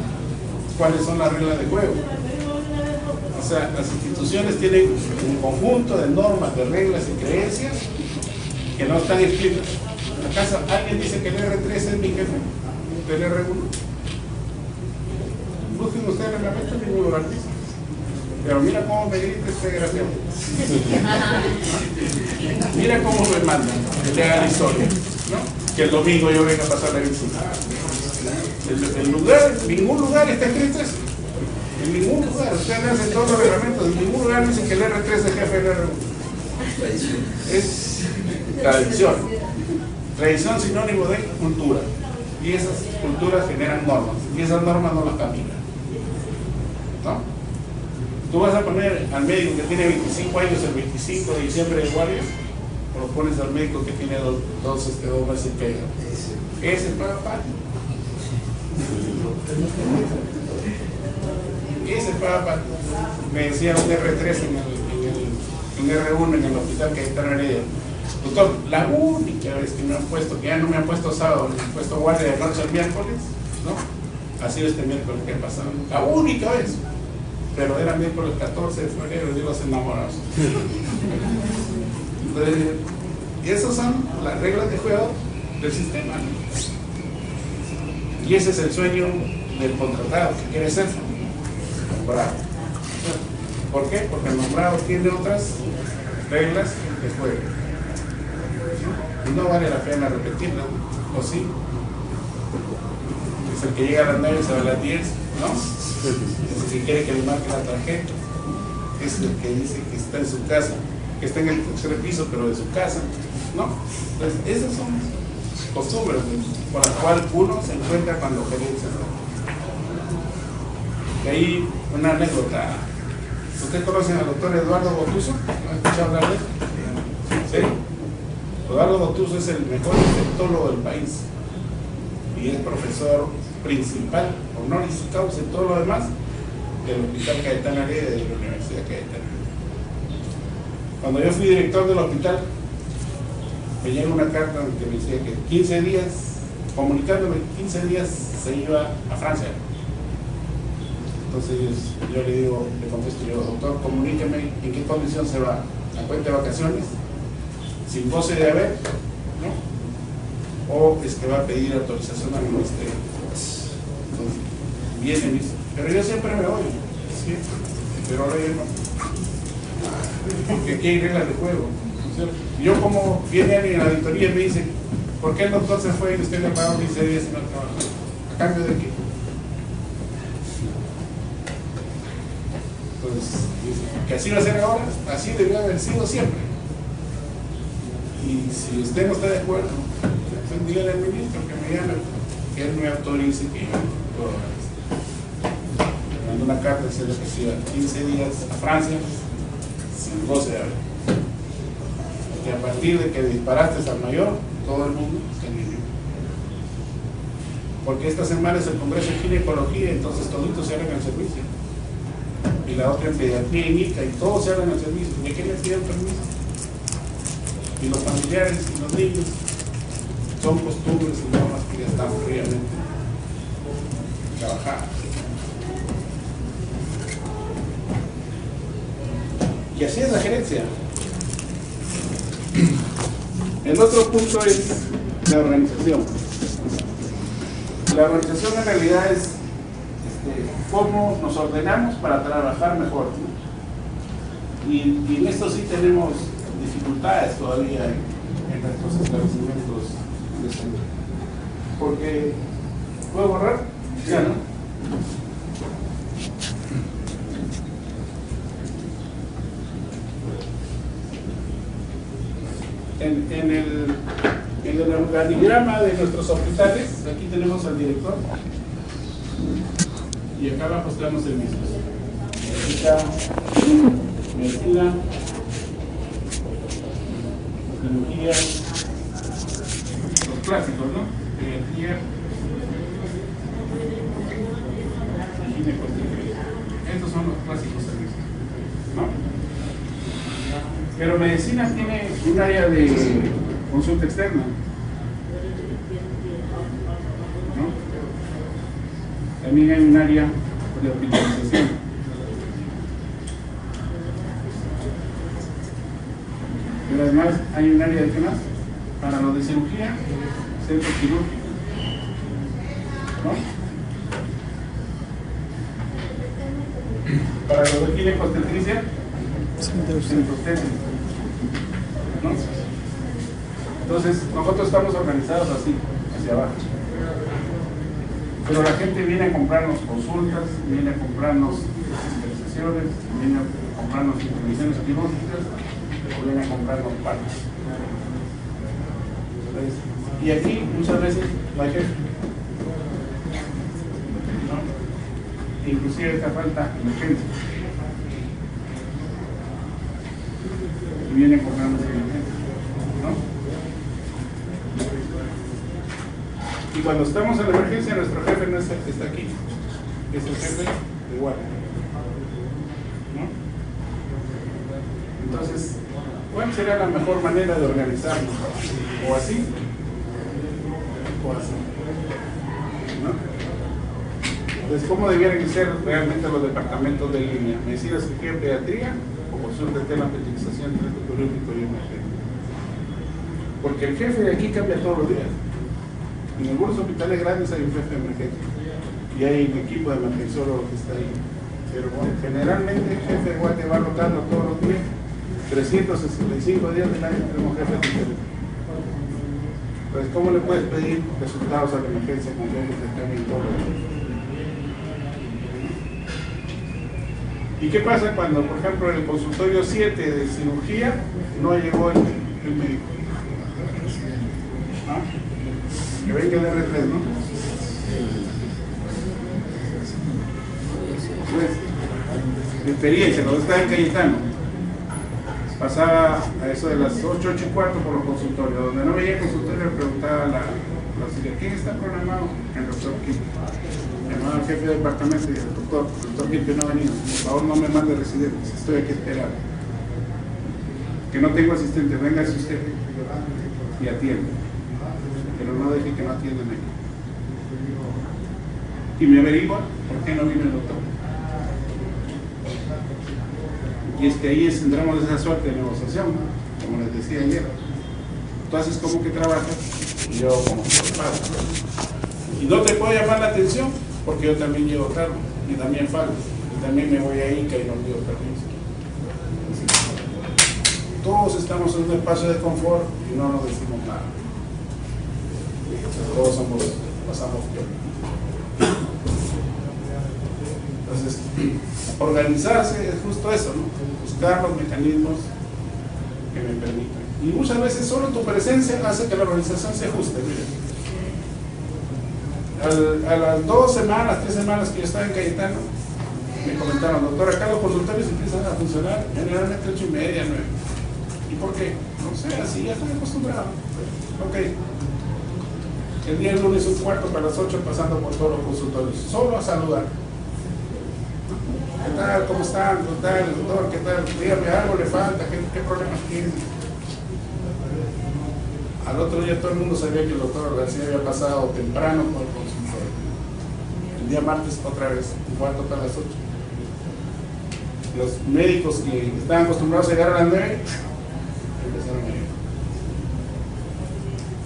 cuáles son las reglas de juego. O sea, las instituciones tienen un conjunto de normas, de reglas y creencias que no están escritas. ¿Acaso alguien dice que el R3 es mi jefe del R1? Busquen ustedes en la mente ningún lugar dice. Pero mira cómo me grita este desgraciado. Mira cómo me mandan que le haga la historia, ¿no? Que el domingo yo venga a pasar la visita. El lugar, ningún lugar está escrito eso. En ningún lugar, ustedes hacen todos los reglamentos, en ningún lugar dicen que el R3 es jefe del R1. Es tradición. Tradición sinónimo de cultura. Y esas culturas generan normas. Y esas normas no las cambian. ¿No? Tú vas a poner al médico que tiene 25 años el 25 de diciembre de guardia, o lo pones al médico que tiene dos meses que ese paga patio. Ese paga patio. Me decía un R3 un R1 en el hospital Cayetano Heredia. Doctor, la única vez que me han puesto, que ya no me han puesto sábado, me han puesto guardia de noche el miércoles, ¿no? Ha sido este miércoles que ha pasado. La única vez. Pero era miércoles 14 de febrero y los enamorados. Entonces, y esas son las reglas de juego del sistema. Y ese es el sueño del contratado, que quiere ser nombrado. ¿Por qué? Porque el nombrado tiene otras reglas de juego. Y no vale la pena repetirlas, ¿o sí? Es el que llega a las 9 y se va a las 10, ¿no? Es el que quiere que le marque la tarjeta. Es el que dice que está en su casa, que está en el tercer piso, pero de su casa, ¿no? Entonces, esas son costumbres por las cuales uno se encuentra cuando gerencia. Y ahí una anécdota. ¿Ustedes conocen al doctor Eduardo Botuso? ¿No han escuchado hablar de él? ¿Sí? Eduardo Botuso es el mejor infectólogo del país y es profesor principal, honoris causa y todo lo demás del Hospital Cayetano Heredia de la Universidad Cayetano. Cuando yo fui director del hospital, me llegó una carta que me decía que 15 días, comunicándome 15 días se iba a Francia. Entonces yo le contesto yo, doctor, comuníqueme en qué condición se va, a cuenta de vacaciones, sin goce de haber, ¿no? O es que va a pedir autorización al ministerio. Entonces, viene y dice, pero yo siempre me voy, ¿sí? Pero ahora yo no. Porque aquí hay reglas de juego, ¿no? Yo como viene alguien a la auditoría y me dice, ¿por qué el doctor se fue y usted le pagó 15 días y no trabajó? ¿A cambio de qué? Entonces, dice, que así va a ser ahora, así debería haber sido siempre. Y si usted no está de acuerdo, entonces dígale al ministro que me llame, que él me autorice que yo puedo hacer esto. Me mandó una carta diciendo que se iba 15 días a Francia sin goce de haber. Que a partir de que disparaste al mayor, todo el mundo se alineó. Porque esta semana es el Congreso de Ginecología, entonces toditos se abren al servicio. Y la otra en pediatría y mica, y todos se abren al servicio. ¿De qué les piden permiso? Y los familiares y los niños son costumbres y normas que ya están fríamente trabajadas. Y así es la gerencia. El otro punto es la organización. La organización en realidad es cómo nos ordenamos para trabajar mejor, ¿no? Y en esto sí tenemos dificultades todavía en nuestros establecimientos de salud. Porque, ¿puedo borrar? Ya, ¿no? En el organigrama de nuestros hospitales, aquí tenemos al director y acá abajo estamos el mismo. Aquí está medicina, cirugía, los clásicos, ¿no? Pediatría y ginecología. Estos son los clásicos servicios, ¿no? Pero medicina tiene un área de consulta externa, ¿no? También hay un área de hospitalización. Pero además hay un área de ¿qué más? Para lo de cirugía, centro quirúrgico, ¿no? Para lo de ginecostetricia, centro técnico, ¿no? Entonces nosotros estamos organizados así, hacia abajo. Pero la gente viene a comprarnos consultas, viene a comprarnos especializaciones, viene a comprarnos intervenciones quirúrgicas o viene a comprarnos partes. Y aquí muchas veces no hay jefe. ¿No? Inclusive esta falta emergencia. Y viene a comprarnos emergencia. ¿No? Y cuando estamos en la emergencia, nuestro jefe no está aquí, es el jefe de guardia. ¿No? Entonces, ¿cuál sería la mejor manera de organizarnos? ¿O así? ¿O así? ¿No? Entonces, ¿cómo debieran ser realmente los departamentos de línea? ¿Medicina, cirugía, pediatría o consulta de tema, especialización, tránsito quirúrgico y emergencia? Porque el jefe de aquí cambia todos los días. En algunos hospitales grandes hay un jefe de emergencia y hay un equipo de emergenciólogos que está ahí. Pero generalmente el jefe de guardia va rotando todos los días. 365 días del año tenemos jefes diferentes. Entonces, ¿cómo le puedes pedir resultados a la emergencia con jefes que están en todos los días? ¿Y qué pasa cuando, por ejemplo, en el consultorio 7 de cirugía no llegó el médico? ¿Ah? Que venga el R3, ¿no? Pues, mi experiencia, cuando estaba en Cayetano, pasaba a eso de las 8, 8 y cuarto por los consultorios. Donde no veía consultorio, le preguntaba a la auxiliar, ¿quién está programado? El doctor Kim. Llamaba al jefe de departamento y el doctor Kim que no ha venido. Por favor, no me mande residentes, estoy aquí esperando. Que no tengo asistente, véngase usted y atiende. Pero no deje que no atiendan aquí. Y me averigua por qué no vino el doctor. Y es que ahí tendremos esa suerte de negociación, como les decía ayer. Tú haces como que trabajas y yo como que trabajo. Y no te puedo llamar la atención porque yo también llevo tarde y también falto. Y también me voy a Inca y no pido permiso. Todos estamos en un espacio de confort y no nos decimos nada. Todos pasamos peor. Entonces, organizarse es justo eso, ¿no? Buscar los mecanismos que me permitan. Y muchas veces solo tu presencia hace que la organización se ajuste. A las 2 semanas, 3 semanas que yo estaba en Cayetano, me comentaron, doctor, acá los consultorios empiezan a funcionar generalmente 8:30, 9. ¿Y por qué? No sé, así ya estoy acostumbrado. Ok. El día lunes 1:15 para las 8 pasando por todos los consultorios, solo a saludar. ¿Qué tal? ¿Cómo están? ¿Qué tal, doctor? ¿Qué tal? Dígame, algo le falta, ¿qué problemas tiene? Al otro día todo el mundo sabía que el doctor García había pasado temprano por el consultorio. El día martes otra vez, 1:15 para las 8. Los médicos que estaban acostumbrados a llegar a las 9 empezaron a llegar.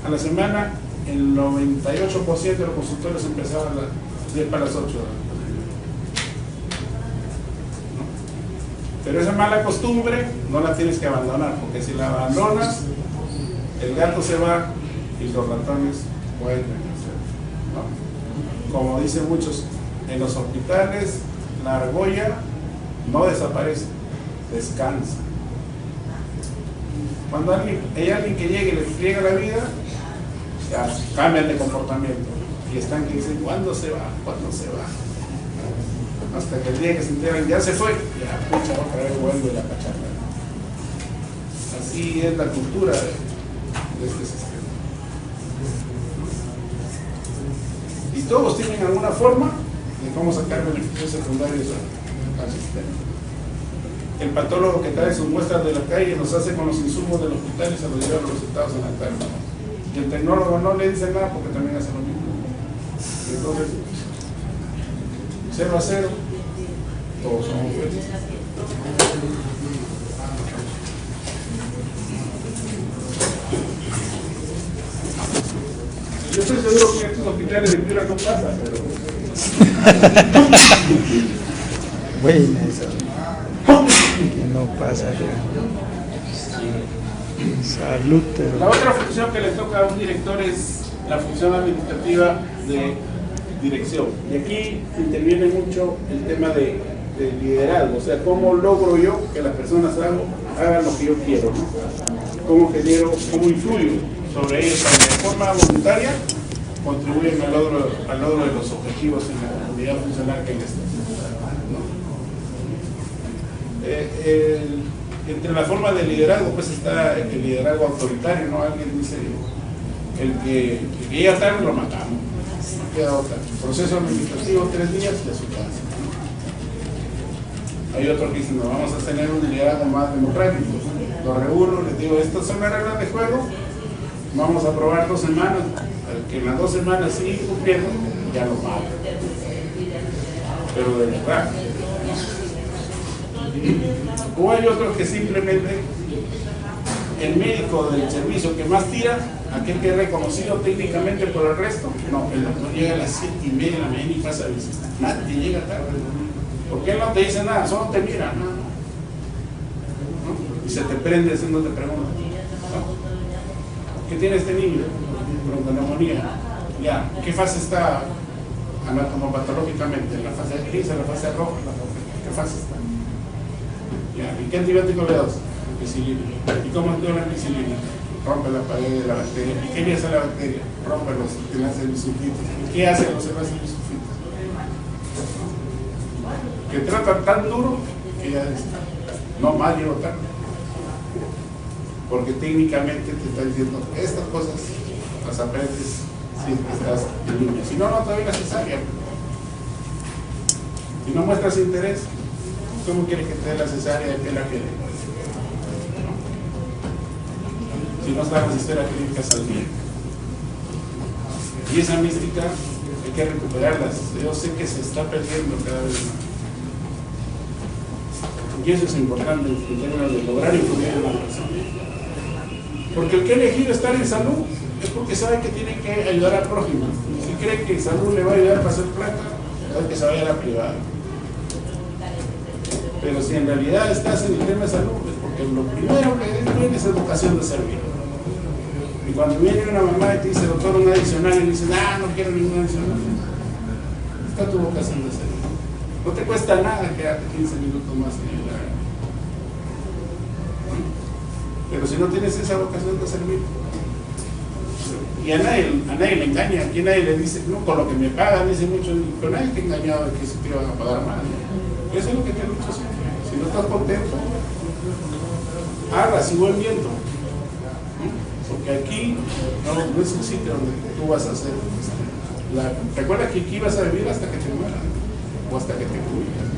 A la semana el 98% de los consultorios empezaban a 10 para las 8. ¿No? Pero esa mala costumbre no la tienes que abandonar, porque si la abandonas, el gato se va y los ratones vuelven a ser, ¿no? Como dicen muchos, en los hospitales la argolla no desaparece, descansa. Cuando hay alguien que llegue y les friega la vida, ya cambian de comportamiento y están que dicen, ¿cuándo se va? ¿Cuándo se va? Hasta que el día que se enteran, ya se fue, ya pucha, otra vez vuelve la pachanga. Así es la cultura de este sistema. Y todos tienen alguna forma de cómo sacar beneficios secundarios al sistema. El patólogo que trae sus muestras de la calle nos hace con los insumos del hospital y se los lleva a los resultados en la tarde. Y el tecnólogo no le dice nada porque también hace lo mismo. Y entonces, 0 a 0, todos somos felices. Yo estoy seguro que en estos hospitales de Piura no pasa, pero... Bueno, eso que no pasa ya. Salud. La otra función que le toca a un director es la función administrativa de dirección. Y aquí interviene mucho el tema de liderazgo, o sea, cómo logro yo que las personas hagan lo que yo quiero, ¿no? Cómo influyo sobre ellos para que de forma voluntaria contribuyen al logro de los objetivos en la comunidad funcional que les entre la forma de liderazgo pues está el liderazgo autoritario, ¿no? Alguien dice, el que llega tarde lo matamos, no queda otra. Proceso administrativo 3 días de su casa. Hay otros que dicen, no, vamos a tener un liderazgo más democrático. Lo reúno, les digo, estas son las reglas de juego, vamos a probar 2 semanas, al que en las 2 semanas sigue cumpliendo, ya lo mato. Pero de verdad. O hay otros que simplemente el médico del servicio que más tira, aquel que es reconocido técnicamente por el resto, no, el doctor llega a las 7:30 de la mañana y pasa a visita. Nadie llega tarde. Porque él no te dice nada, solo te mira, ¿no? Y se te prende haciéndote preguntas. ¿No? ¿Qué tiene este niño? Bronconeumonía. Ya, ¿qué fase está anatomopatológicamente? ¿La fase gris, la fase roja? ¿Qué fase está? Ya, ¿y qué antibiótico le das? Ampicilina. ¿Y cómo actúa la ampicilina? Rompe la pared de la bacteria. ¿Y qué le hace a la bacteria? Rompe los enlaces bisulfitos. ¿Y qué hace los enlaces bisulfitos? Que tratan tan duro que ya no más llevo tarde. Porque técnicamente te está diciendo estas cosas las aprendes si estás en línea. Si no, no te doy la cesárea. Si no muestras interés, ¿cómo quieres que te dé la cesárea de piel a piel? Si no están las historias clínicas al día. Y esa mística hay que recuperarlas. Yo sé que se está perdiendo cada vez más. Y eso es importante en términos de lograr influir en la persona. Porque el que ha elegido estar en salud es porque sabe que tiene que ayudar al prójimo. Si cree que salud le va a ayudar para hacer plata, sabe que se vaya a la privada. Pero si en realidad estás en el tema de salud, es porque lo primero que tienes es educación de servir. Y cuando viene una mamá y te dice, doctor, un adicional, y le dices, no quiero ningún adicional, está tu vocación de servir. No te cuesta nada quedarte 15 minutos más en el área. Pero si no tienes esa vocación de servir, y a nadie le engaña, aquí nadie le dice, no, con lo que me pagan, dice mucho, pero nadie te ha engañado de que se te iban a pagar más. Eso es lo que te he dicho siempre. Si no estás contento, hagas y buen viento. Porque aquí no es un sitio donde tú vas a hacer. Recuerda que aquí vas a vivir hasta que te mueras o hasta que te jubiles.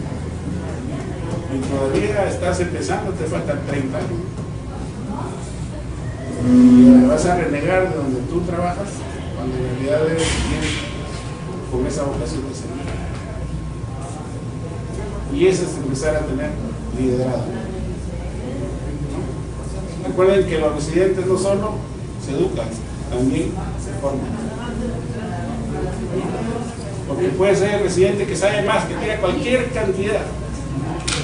Y todavía estás empezando, te faltan 30 años. Y vas a renegar de donde tú trabajas cuando en realidad debes ir con esa vocación de servir. Y eso es empezar a tener liderazgo. ¿No? Recuerden que los residentes no solo se educan, también se forman. Porque puede ser el residente que sabe más, que tiene cualquier cantidad,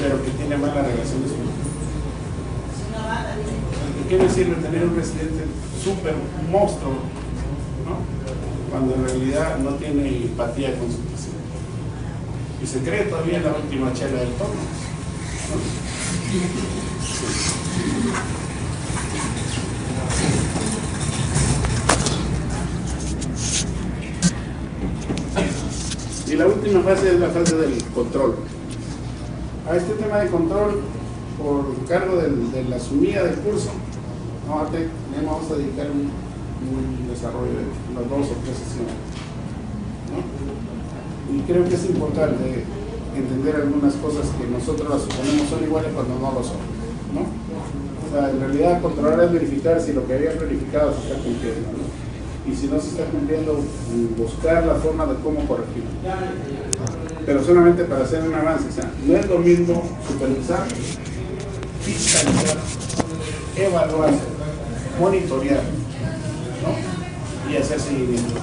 pero que tiene mala relación de su vida. ¿Qué me sirve tener un residente súper monstruo, ¿no? Cuando en realidad no tiene empatía con su paciente? Y se cree todavía en la última chela del torno, ¿no? Y la última fase es la fase del control. A este tema de control, por cargo de la sumida del curso, vamos a dedicar un desarrollo de unas 2 o 3 sesiones, ¿no? Y creo que es importante entender algunas cosas que nosotros las suponemos son iguales cuando no lo son, ¿no? O sea, en realidad controlar es verificar si lo que habían verificado se está cumpliendo, ¿no? Y si no se está cumpliendo, buscar la forma de cómo corregirlo. Pero solamente para hacer un avance, o sea, no es lo mismo supervisar, fiscalizar, evaluar, monitorear, ¿no? Y hacer seguimiento.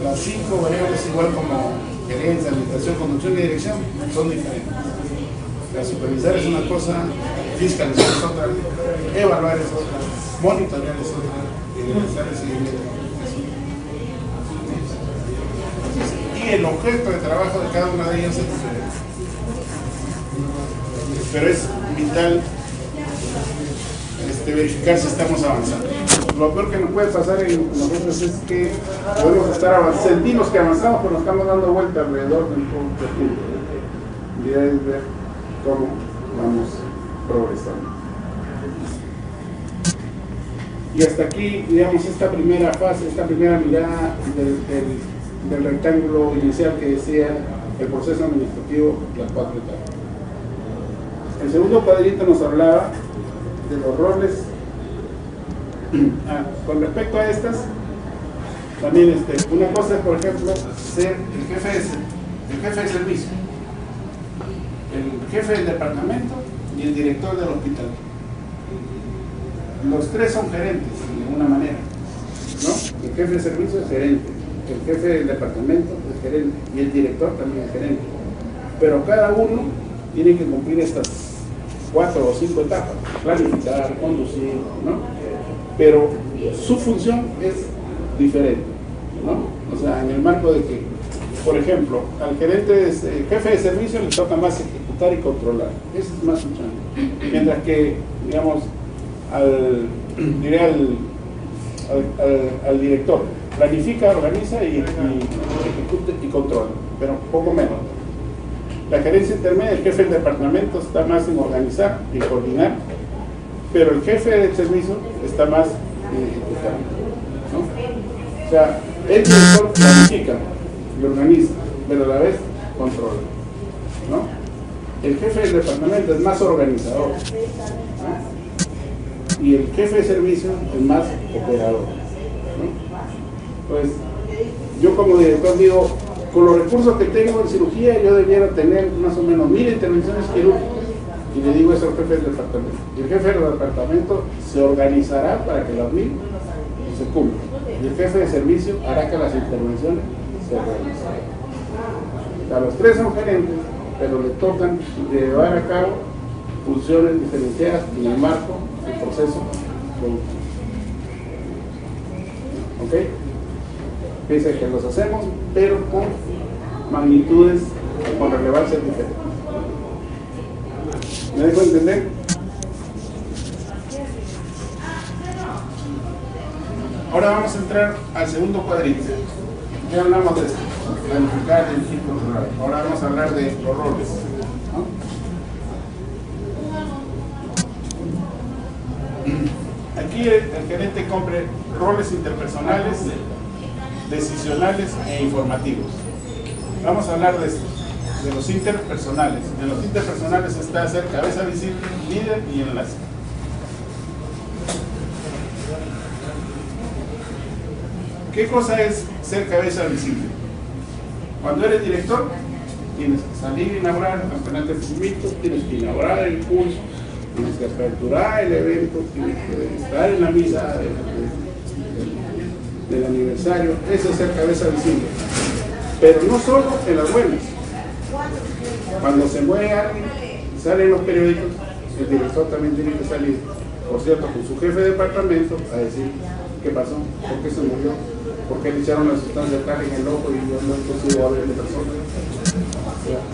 Las 5 variables, igual como gerencia, administración, conducción y dirección, son diferentes. La supervisar es una cosa, fiscalizar es otra, evaluar es otra, monitorear es otra, y realizar el seguimiento es otra. objeto de trabajo de cada una de ellas es diferente. Pero es vital verificar si estamos avanzando. Lo peor que nos puede pasar en nosotros es que podemos estar avanzando, sentimos que avanzamos, pero nos estamos dando vuelta alrededor del punto. La idea es ver cómo vamos progresando. Y hasta aquí, digamos, esta primera fase, esta primera mirada del rectángulo inicial que decía el proceso administrativo, las 4 etapas. El segundo cuadrito nos hablaba de los roles. Con respecto a estas, también una cosa es, por ejemplo, ser el jefe de servicio, el jefe del departamento y el director del hospital. Los tres son gerentes, de alguna manera, ¿no? El jefe de servicio es gerente, el jefe del departamento es gerente y el director también es gerente. Pero cada uno tiene que cumplir estas 4 o 5 etapas: planificar, conducir, ¿no? Pero su función es diferente, ¿no? O sea, en el marco de que, por ejemplo, al jefe de servicio le toca más ejecutar y controlar. Ese es más funcional. Mientras que, digamos, al director planifica, organiza y ejecuta y controla, pero poco menos. La gerencia intermedia, el jefe del departamento está más en organizar y coordinar, pero el jefe del servicio está más en ejecutar, ¿no? O sea, el director planifica y organiza, pero a la vez controla, ¿no? El jefe del departamento es más organizador, ¿no? Y el jefe de servicio es más operador, ¿no? Pues yo como director digo, con los recursos que tengo en cirugía yo debiera tener más o menos 1000 intervenciones quirúrgicas, y le digo eso al jefe del departamento. Y el jefe del departamento se organizará para que las 1000 se cumplan, y el jefe de servicio hará que las intervenciones se realicen. O sea, los tres son gerentes, pero le tocan llevar a cabo funciones diferenciadas en el marco del proceso productivo. ¿Ok? Piensa que los hacemos, pero con magnitudes, con relevancias diferentes. ¿Me dejo entender? Ahora vamos a entrar al segundo cuadrito. Ya hablamos de esto, planificar, dirigir, controlar. Ahora vamos a hablar de los roles, ¿no? Aquí el gerente cumple roles interpersonales, decisionales e informativos. Vamos a hablar de esto, de los interpersonales. En los interpersonales está ser cabeza visible, líder y enlace. ¿Qué cosa es ser cabeza visible? Cuando eres director, tienes que salir a inaugurar el campeonato de circuito, tienes que inaugurar el curso, tienes que aperturar el evento, tienes que estar en la misa del aniversario. Eso es ser cabeza visible. Pero no solo en las buenas. Cuando se muere alguien, sale en los periódicos, el director también tiene que salir, por cierto, con su jefe de departamento, a decir qué pasó, por qué se murió, por qué le echaron la sustancia tal en el ojo y yo no he conseguido hablar de persona.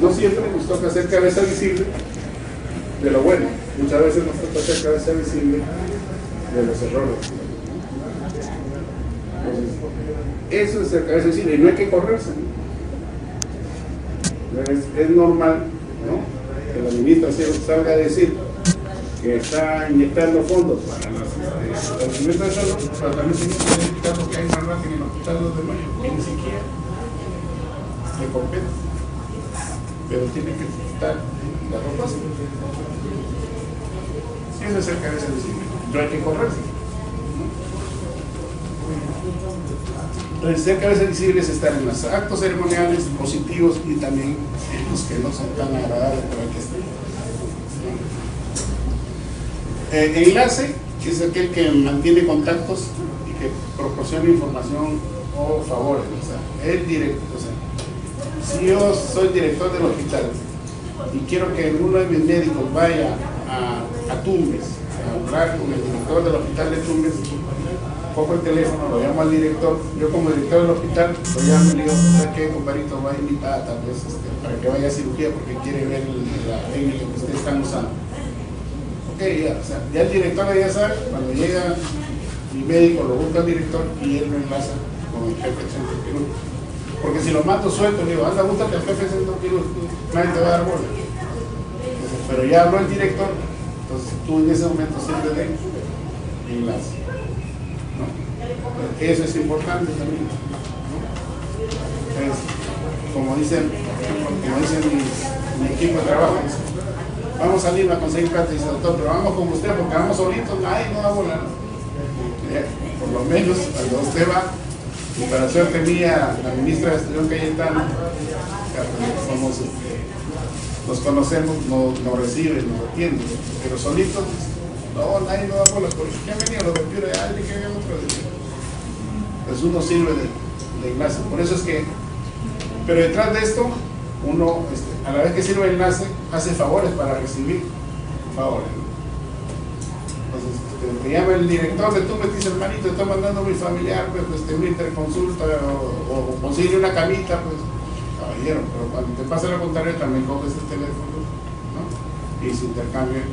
No siempre nos toca ser cabeza visible de lo bueno, muchas veces nos toca ser cabeza visible de los errores. Entonces, eso es ser cabeza visible y no hay que correrse, ¿no? Es normal, ¿no?, que la ministra salga a decir que está inyectando fondos para los establecimientos de salud, pero también se está identificando que hay una rata en el hospital 2 de mayo que ni siquiera le compete, pero tiene que estar la ropa. Si eso es el cabeza visible, no hay que correrse. Entonces, ser cabeza visible es estar en los actos ceremoniales positivos y también en los que no son tan agradables, pero hay que estar. Enlace, que es aquel que mantiene contactos y que proporciona información o favores. O sea, el director. O sea, si yo soy director del hospital y quiero que uno de mis médicos vaya a Tumbes a hablar con el director del hospital de Tumbes, cojo el teléfono, lo llamo al director, yo como director del hospital, lo llamo y le digo, ¿sabes qué, compadrito? Va a invitar tal vez para que vaya a cirugía porque quiere ver la técnica que ustedes están usando. Ok, ya, o sea, ya el director ya sabe, cuando llega mi médico lo busca al director y él lo enlaza con el jefe del centro quirúrgico. Porque si lo mando suelto, le digo, anda, búscate al jefe del centro quirúrgico, nadie te va a dar bola. Entonces, pero ya habló el director, entonces tú en ese momento siempre de enlace. ¿No? Eso es importante también. ¿No? Entonces, como dicen mi equipo de trabajo, vamos a Lima a conseguir plata, dice doctor, pero vamos con usted porque vamos solitos, nadie nos va a volar. Por lo menos cuando usted va, y para suerte mía, la ministra de Estudión Cayetano, nos conocemos, nos recibe, nos atiende, pero solitos, no, nadie nos da bola, porque ¿qué han venido los de Piura? Alguien que venga otro de pues uno sirve de enlace, por eso es que, pero detrás de esto, uno, a la vez que sirve el enlace, hace favores para recibir favores. Entonces, te llama el director de tú me dices, hermanito, estoy mandando a mi familiar, pues, una interconsulta o consigue una camita, pues, caballero, pero cuando te pasa lo contrario también coges el teléfono, ¿no? Y se intercambian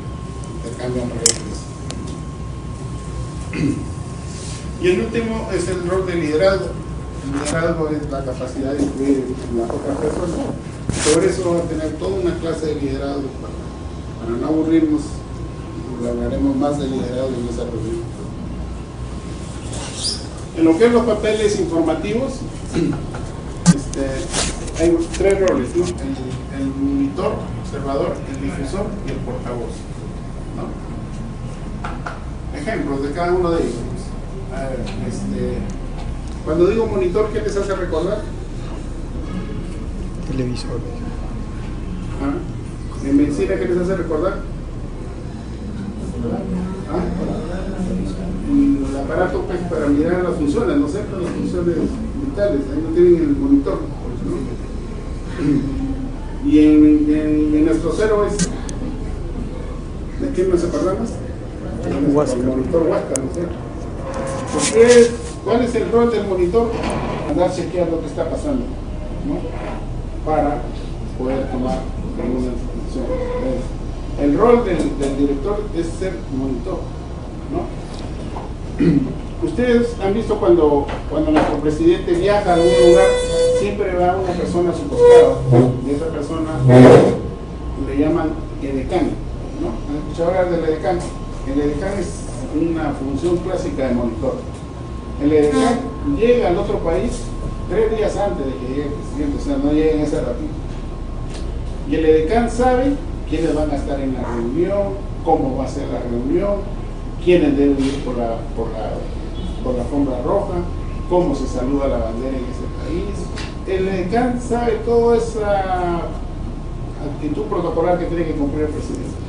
redes. Y el último es el rol de liderazgo. El liderazgo es la capacidad de influir en las otras personas. Sobre eso vamos a tener toda una clase de liderazgo para no aburrirnos. Hablaremos más de liderazgo en esa reunión. En lo que es los papeles informativos, hay tres roles, ¿no? El monitor, observador, el difusor y el portavoz, ¿no? Ejemplos de cada uno de ellos. A ver, cuando digo monitor, ¿qué les hace recordar? Televisor. ¿Ah? ¿En medicina qué les hace recordar? ¿Ah? El aparato pues, para mirar las funciones, ¿no es cierto? Las funciones vitales, ahí no tienen el monitor, ¿no? Y en nuestro cero es, ¿de qué nos acordamos? El monitor Huáscar, ¿no es cierto? ¿Cuál es el rol del monitor? Andar chequeando lo que está pasando, ¿no? Para poder tomar alguna decisión. El rol del director es ser monitor, ¿no? Ustedes han visto cuando nuestro presidente viaja a algún lugar, siempre va una persona a su costado, y esa persona le llaman edecán, ¿no? ¿Han escuchado hablar del edecán? El edecán es una función clásica de monitor. El edecán llega al otro país 3 días antes de que llegue el presidente, o sea, no llega en ese ratito. Y el edecán sabe quiénes van a estar en la reunión, cómo va a ser la reunión, quiénes deben ir por la alfombra roja, cómo se saluda la bandera en ese país. El edecán sabe toda esa actitud protocolar que tiene que cumplir el presidente.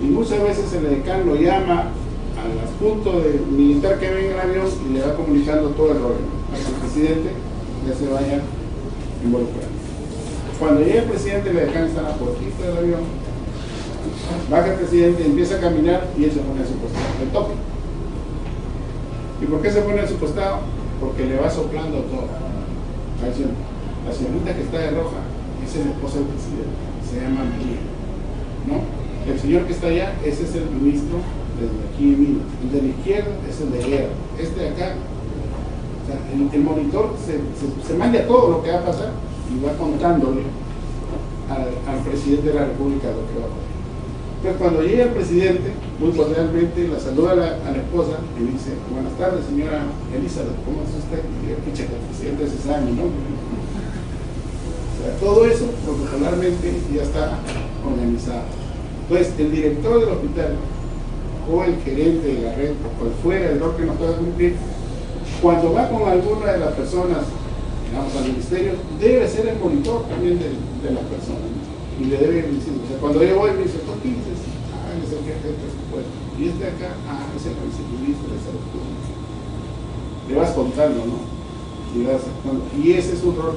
Y muchas veces el edecán lo llama al adjunto militar que ve en el avión y le va comunicando todo el rollo, para que el presidente ya se vaya involucrando. Cuando llega el presidente, el edecán está en la puertita del avión, baja el presidente, empieza a caminar y él se pone a su costado, le toca. ¿Y por qué se pone a su costado? Porque le va soplando todo. La señorita que está de roja es el esposo del presidente, se llama María, ¿no? El señor que está allá, ese es el ministro desde aquí en Lima. El de la izquierda es el de guerra. Este de acá, o sea, el monitor se manda todo lo que va a pasar y va contándole al presidente de la República lo que va a pasar. Entonces, cuando llega el presidente, muy cordialmente la saluda a la esposa y le dice: buenas tardes, señora Elizabeth, ¿cómo es usted? Y dice: pucha, el presidente es ese año, ¿no? O sea, todo eso protocolarmente ya está organizado. Entonces, el director del hospital o el gerente de la red, o cual fuera el rol que nos pueda cumplir, cuando va con alguna de las personas, digamos, al ministerio, debe ser el monitor también de las personas, ¿no? Y le debe decir, o sea, cuando yo voy, me dice: ¿tú qué dices? Es el jefe del presupuesto. Y este de acá, es el viceministro de salud pública. Le vas contando, ¿no? Y ese es un rol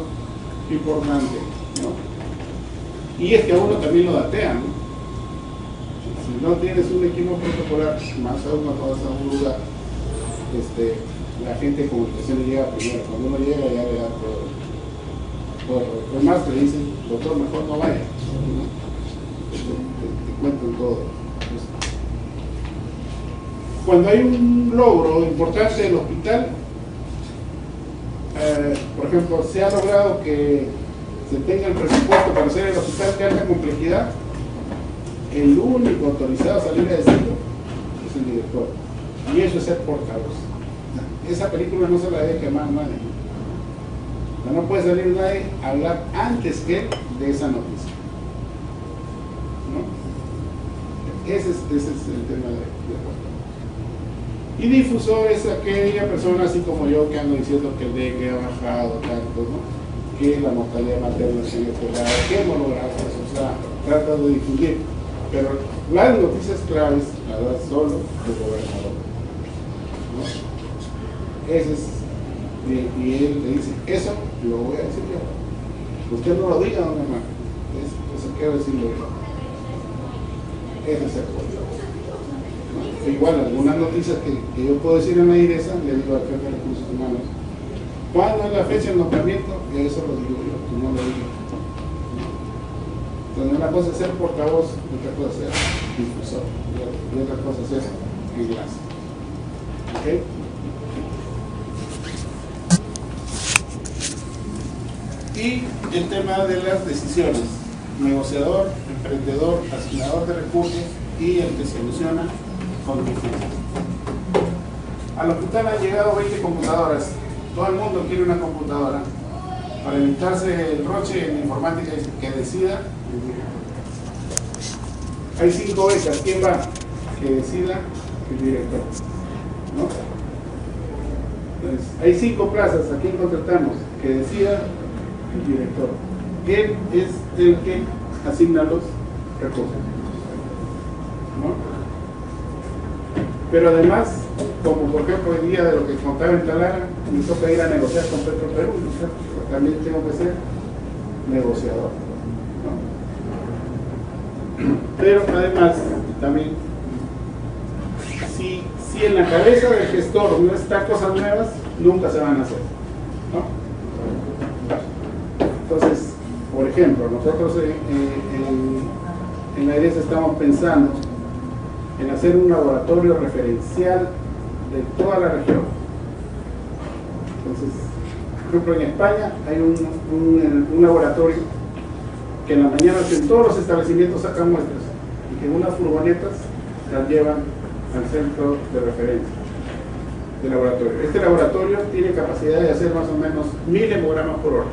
importante, ¿no? Y es que a uno también lo datean, ¿no? Si no tienes un equipo protocolar, más aún cuando vas a un lugar, la gente de comunicación le llega primero. Cuando uno llega ya le da todo. Además te dicen, doctor, mejor no vaya. ¿No? Te cuentan todo. Cuando hay un logro importante del hospital, por ejemplo, se ha logrado que se tenga el presupuesto para hacer el hospital de alta complejidad, el único autorizado a salir a decirlo es el director. Y eso es ser portavoz. Esa película no se la debe quemar a nadie. No puede salir nadie a hablar antes que de esa noticia. ¿No? Ese es el tema de portavoz. Y difusor es aquella persona así como yo que ando diciendo que el dengue ha bajado tanto, ¿no? Que la mortalidad materna se ha mejorado, que hemos logrado eso, o sea, trata de difundir. Pero las noticias claves las da solo el gobernador, ¿no? Ese es, y él le dice, eso lo voy a decir yo. Usted no lo diga, don hermano. Eso quiero decirlo yo. Ese es el pueblo. Igual, algunas noticias que yo puedo decir en la IRESA, le digo al jefe de recursos humanos, ¿cuándo es la fecha del nombramiento? Y eso lo digo yo, tú no lo digo. Entonces, una cosa es ser portavoz, otra cosa es ser difusor, y otra cosa es ser enlace. ¿Ok? Y el tema de las decisiones, negociador, emprendedor, asignador de recursos y el que soluciona con difícil. Al hospital han llegado 20 computadoras. Todo el mundo quiere una computadora para evitarse el roche en informática que decida. Hay 5 becas. ¿Quién va? Que decida el director, ¿no? Entonces, hay 5 plazas. ¿A quién contratamos? Que decida el director. Él es el que asigna los recursos, ¿no? Pero además, como por ejemplo el día de lo que contaba en Talara, me toca ir a negociar con Petroperú, ¿no? O sea, también tengo que ser negociador, ¿no? Pero además, también, si en la cabeza del gestor no está cosas nuevas, nunca se van a hacer, ¿no? Entonces, por ejemplo, nosotros en la IRESA estamos pensando en hacer un laboratorio referencial de toda la región. Entonces, por ejemplo, en España hay un laboratorio que en la mañana en todos los establecimientos sacan muestras y que en unas furgonetas las llevan al centro de referencia del laboratorio. Este laboratorio tiene capacidad de hacer más o menos 1000 hemogramas por hora,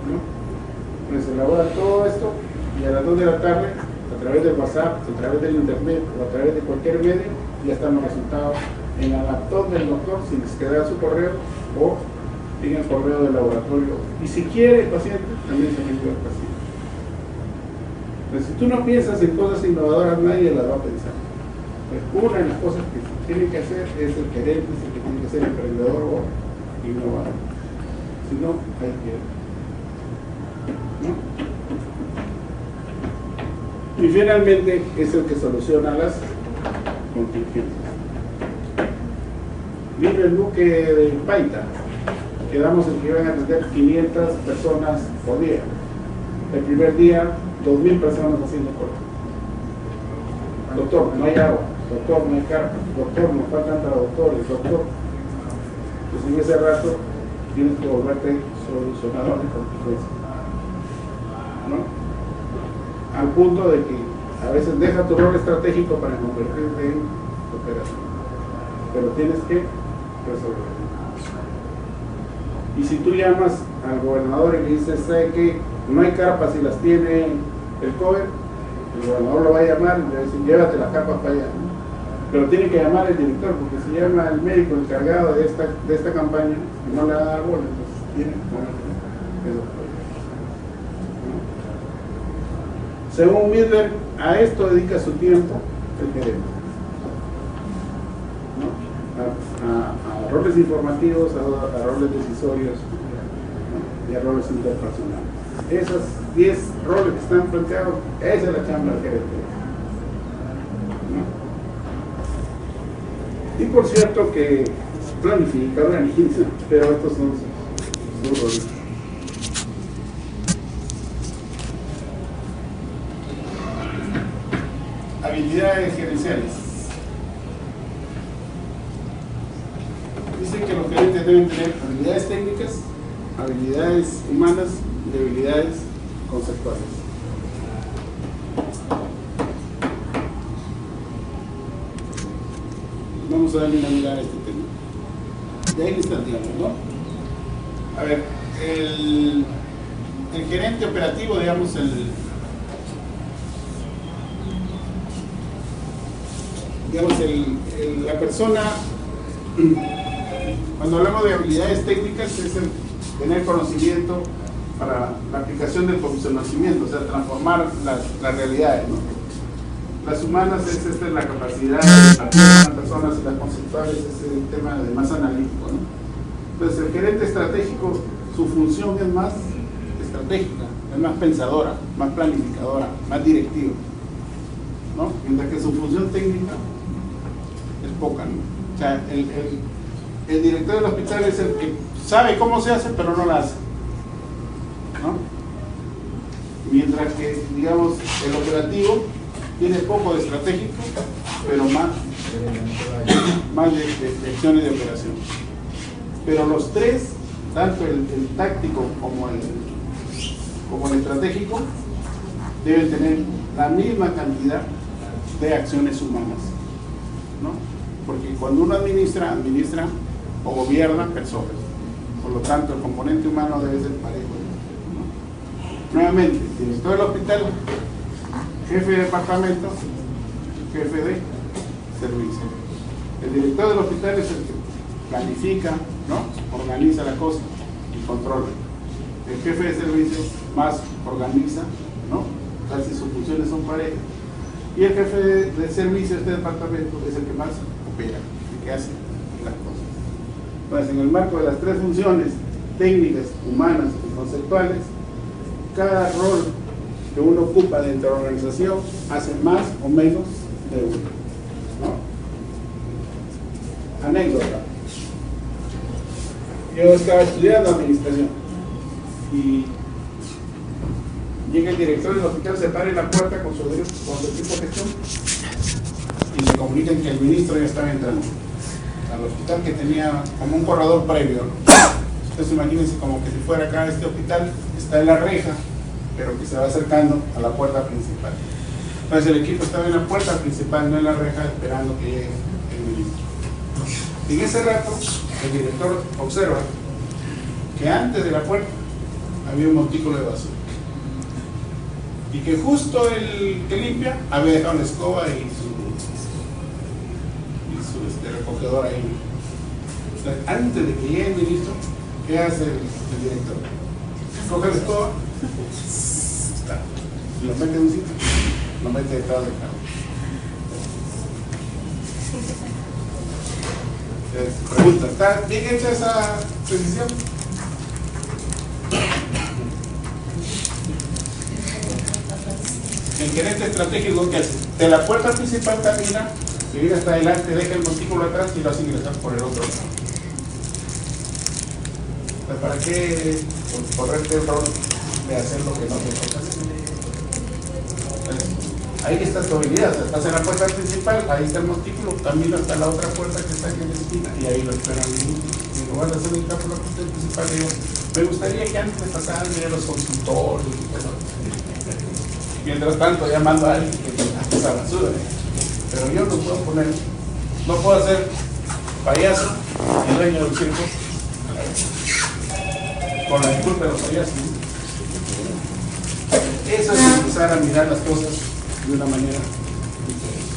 ¿no? Entonces, elabora todo esto y a las 2 de la tarde, a través del WhatsApp, a través del internet o a través de cualquier medio, ya están los resultados en la laptop del doctor, si les queda su correo o en el correo del laboratorio. Y si quiere el paciente, también se envía al paciente. Entonces, si tú no piensas en cosas innovadoras, nadie las va a pensar. Pues una de las cosas que se tiene que hacer es el gerente, es el que tiene que ser emprendedor o innovador. Si no, hay que... ¿no? Y finalmente es el que soluciona las contingencias. Vino el buque de Paita, quedamos en que iban a atender 500 personas por día. El primer día, 2000 personas haciendo cola. Doctor, no hay agua. Doctor, no hay carpa. Doctor, nos faltan traductores. Doctor, pues en ese rato tienes que volverte solucionador de contingencias, ¿no? Al punto de que a veces deja tu rol estratégico para convertirte en operación, pero tienes que resolver. Y si tú llamas al gobernador y le dices, ¿sabe qué? No hay carpas y las tiene el COE, el gobernador lo va a llamar y le va a decir, llévate las carpas para allá, ¿no? Pero tiene que llamar al director, porque si llama al médico encargado de esta campaña, no le va a dar bola, entonces tiene que poner eso. Según Midler, a esto dedica su tiempo el gerente, ¿no? A roles informativos, a roles decisorios, ¿no? Y a roles interpersonales. Esos 10 roles que están planteados, esa es la chamba del gerente, ¿no? Y por cierto que planifica, organiza, pero estos son sus roles. Habilidades gerenciales. Dice que los gerentes deben tener habilidades técnicas, habilidades humanas y habilidades conceptuales. Vamos a darle una mirada a este tema. De ahí está, digamos, ¿no? A ver, el gerente operativo, digamos, la persona, cuando hablamos de habilidades técnicas, es el tener conocimiento para la aplicación del conocimiento, o sea, transformar las realidades, ¿no? Las humanas es la capacidad de partir de las personas, y las conceptuales es el tema de más analítico, ¿no? Entonces, el gerente estratégico, su función es más estratégica, es más pensadora, más planificadora, más directiva, ¿no? Mientras que su función técnica es poca, ¿no? O sea, el director del hospital es el que sabe cómo se hace, pero no la hace, ¿no? Mientras que, digamos, el operativo tiene poco de estratégico, pero más de acciones de operación. Pero los tres, tanto el táctico como el estratégico, deben tener la misma cantidad de acciones humanas, ¿no? Porque cuando uno administra o gobierna personas. Por lo tanto, el componente humano debe ser parejo, ¿no? Nuevamente, director del hospital, jefe de departamento, jefe de servicio. El director del hospital es el que planifica, ¿no? Organiza la cosa y controla. El jefe de servicio más organiza, ¿no? Casi sus funciones son parejas. Y el jefe de servicio de este departamento es el que más opera, el que hace las cosas. Entonces, en el marco de las tres funciones técnicas, humanas y conceptuales, cada rol que uno ocupa dentro de la organización hace más o menos de uno, ¿no? Anécdota. Yo estaba estudiando administración y llega el director del hospital, se para en la puerta con su equipo de gestión y le comunican que el ministro ya estaba entrando al hospital, que tenía como un corredor previo, ¿no? Entonces imagínense como que si fuera acá este hospital, está en la reja, pero que se va acercando a la puerta principal. Entonces el equipo estaba en la puerta principal, no en la reja, esperando que llegue el ministro. Y en ese rato, el director observa que antes de la puerta había un montículo de basura. Y que justo el que limpia había dejado la escoba y su recogedor ahí. Entonces, antes de que llegue el ministro, ¿qué hace el director? Coge la escoba, lo mete en un sitio, lo mete detrás del carro. Pregunta, ¿está bien hecha esa precisión? El gerente estratégico, que hace de la puerta principal camina, que llega hasta adelante, deja el montículo atrás y lo hace ingresar por el otro lado. ¿Para qué correrte el rol de hacer lo que no te toca hacer? Ahí está tu habilidad, o sea, estás en la puerta principal, ahí está el montículo, camino hasta la otra puerta que está en la esquina y ahí lo esperan. En lugar de hacer el campo la puerta principal, digo, me gustaría que antes de pasar a los consultorios y todo. Mientras tanto, llamando a alguien que hace esa basura. Pero yo no puedo poner, no puedo hacer payaso y dueño del circo, con la disculpa de los payasos. Eso es empezar a mirar las cosas de una manera diferente,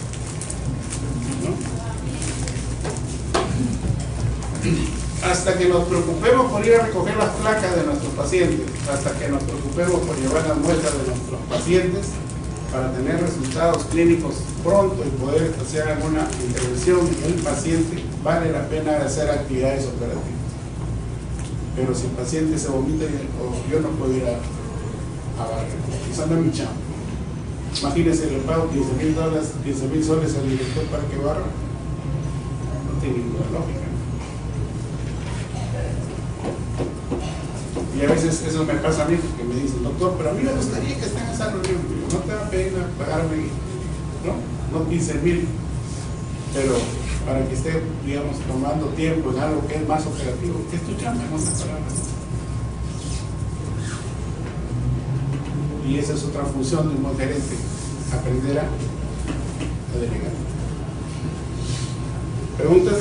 ¿no? Hasta que nos preocupemos por ir a recoger las placas de nuestros pacientes, hasta que nos preocupemos por llevar las muestras de nuestros pacientes para tener resultados clínicos pronto y poder hacer alguna intervención en el paciente, vale la pena hacer actividades operativas. Pero si el paciente se vomita, yo no puedo ir a barrer. Esa no es mi chamba. Imagínense, le pago $15,000 soles al director para que barra. No tiene ninguna lógica. Y a veces eso me pasa a mí, porque me dicen, doctor, pero a mí me gustaría que esté en esa reunión. Digo, no te da pena pagarme, no 15,000, pero para que esté, digamos, tomando tiempo en algo que es más operativo, que es tu chamba, en otras palabras. Y esa es otra función de un buen gerente, aprender a delegar. ¿Preguntas?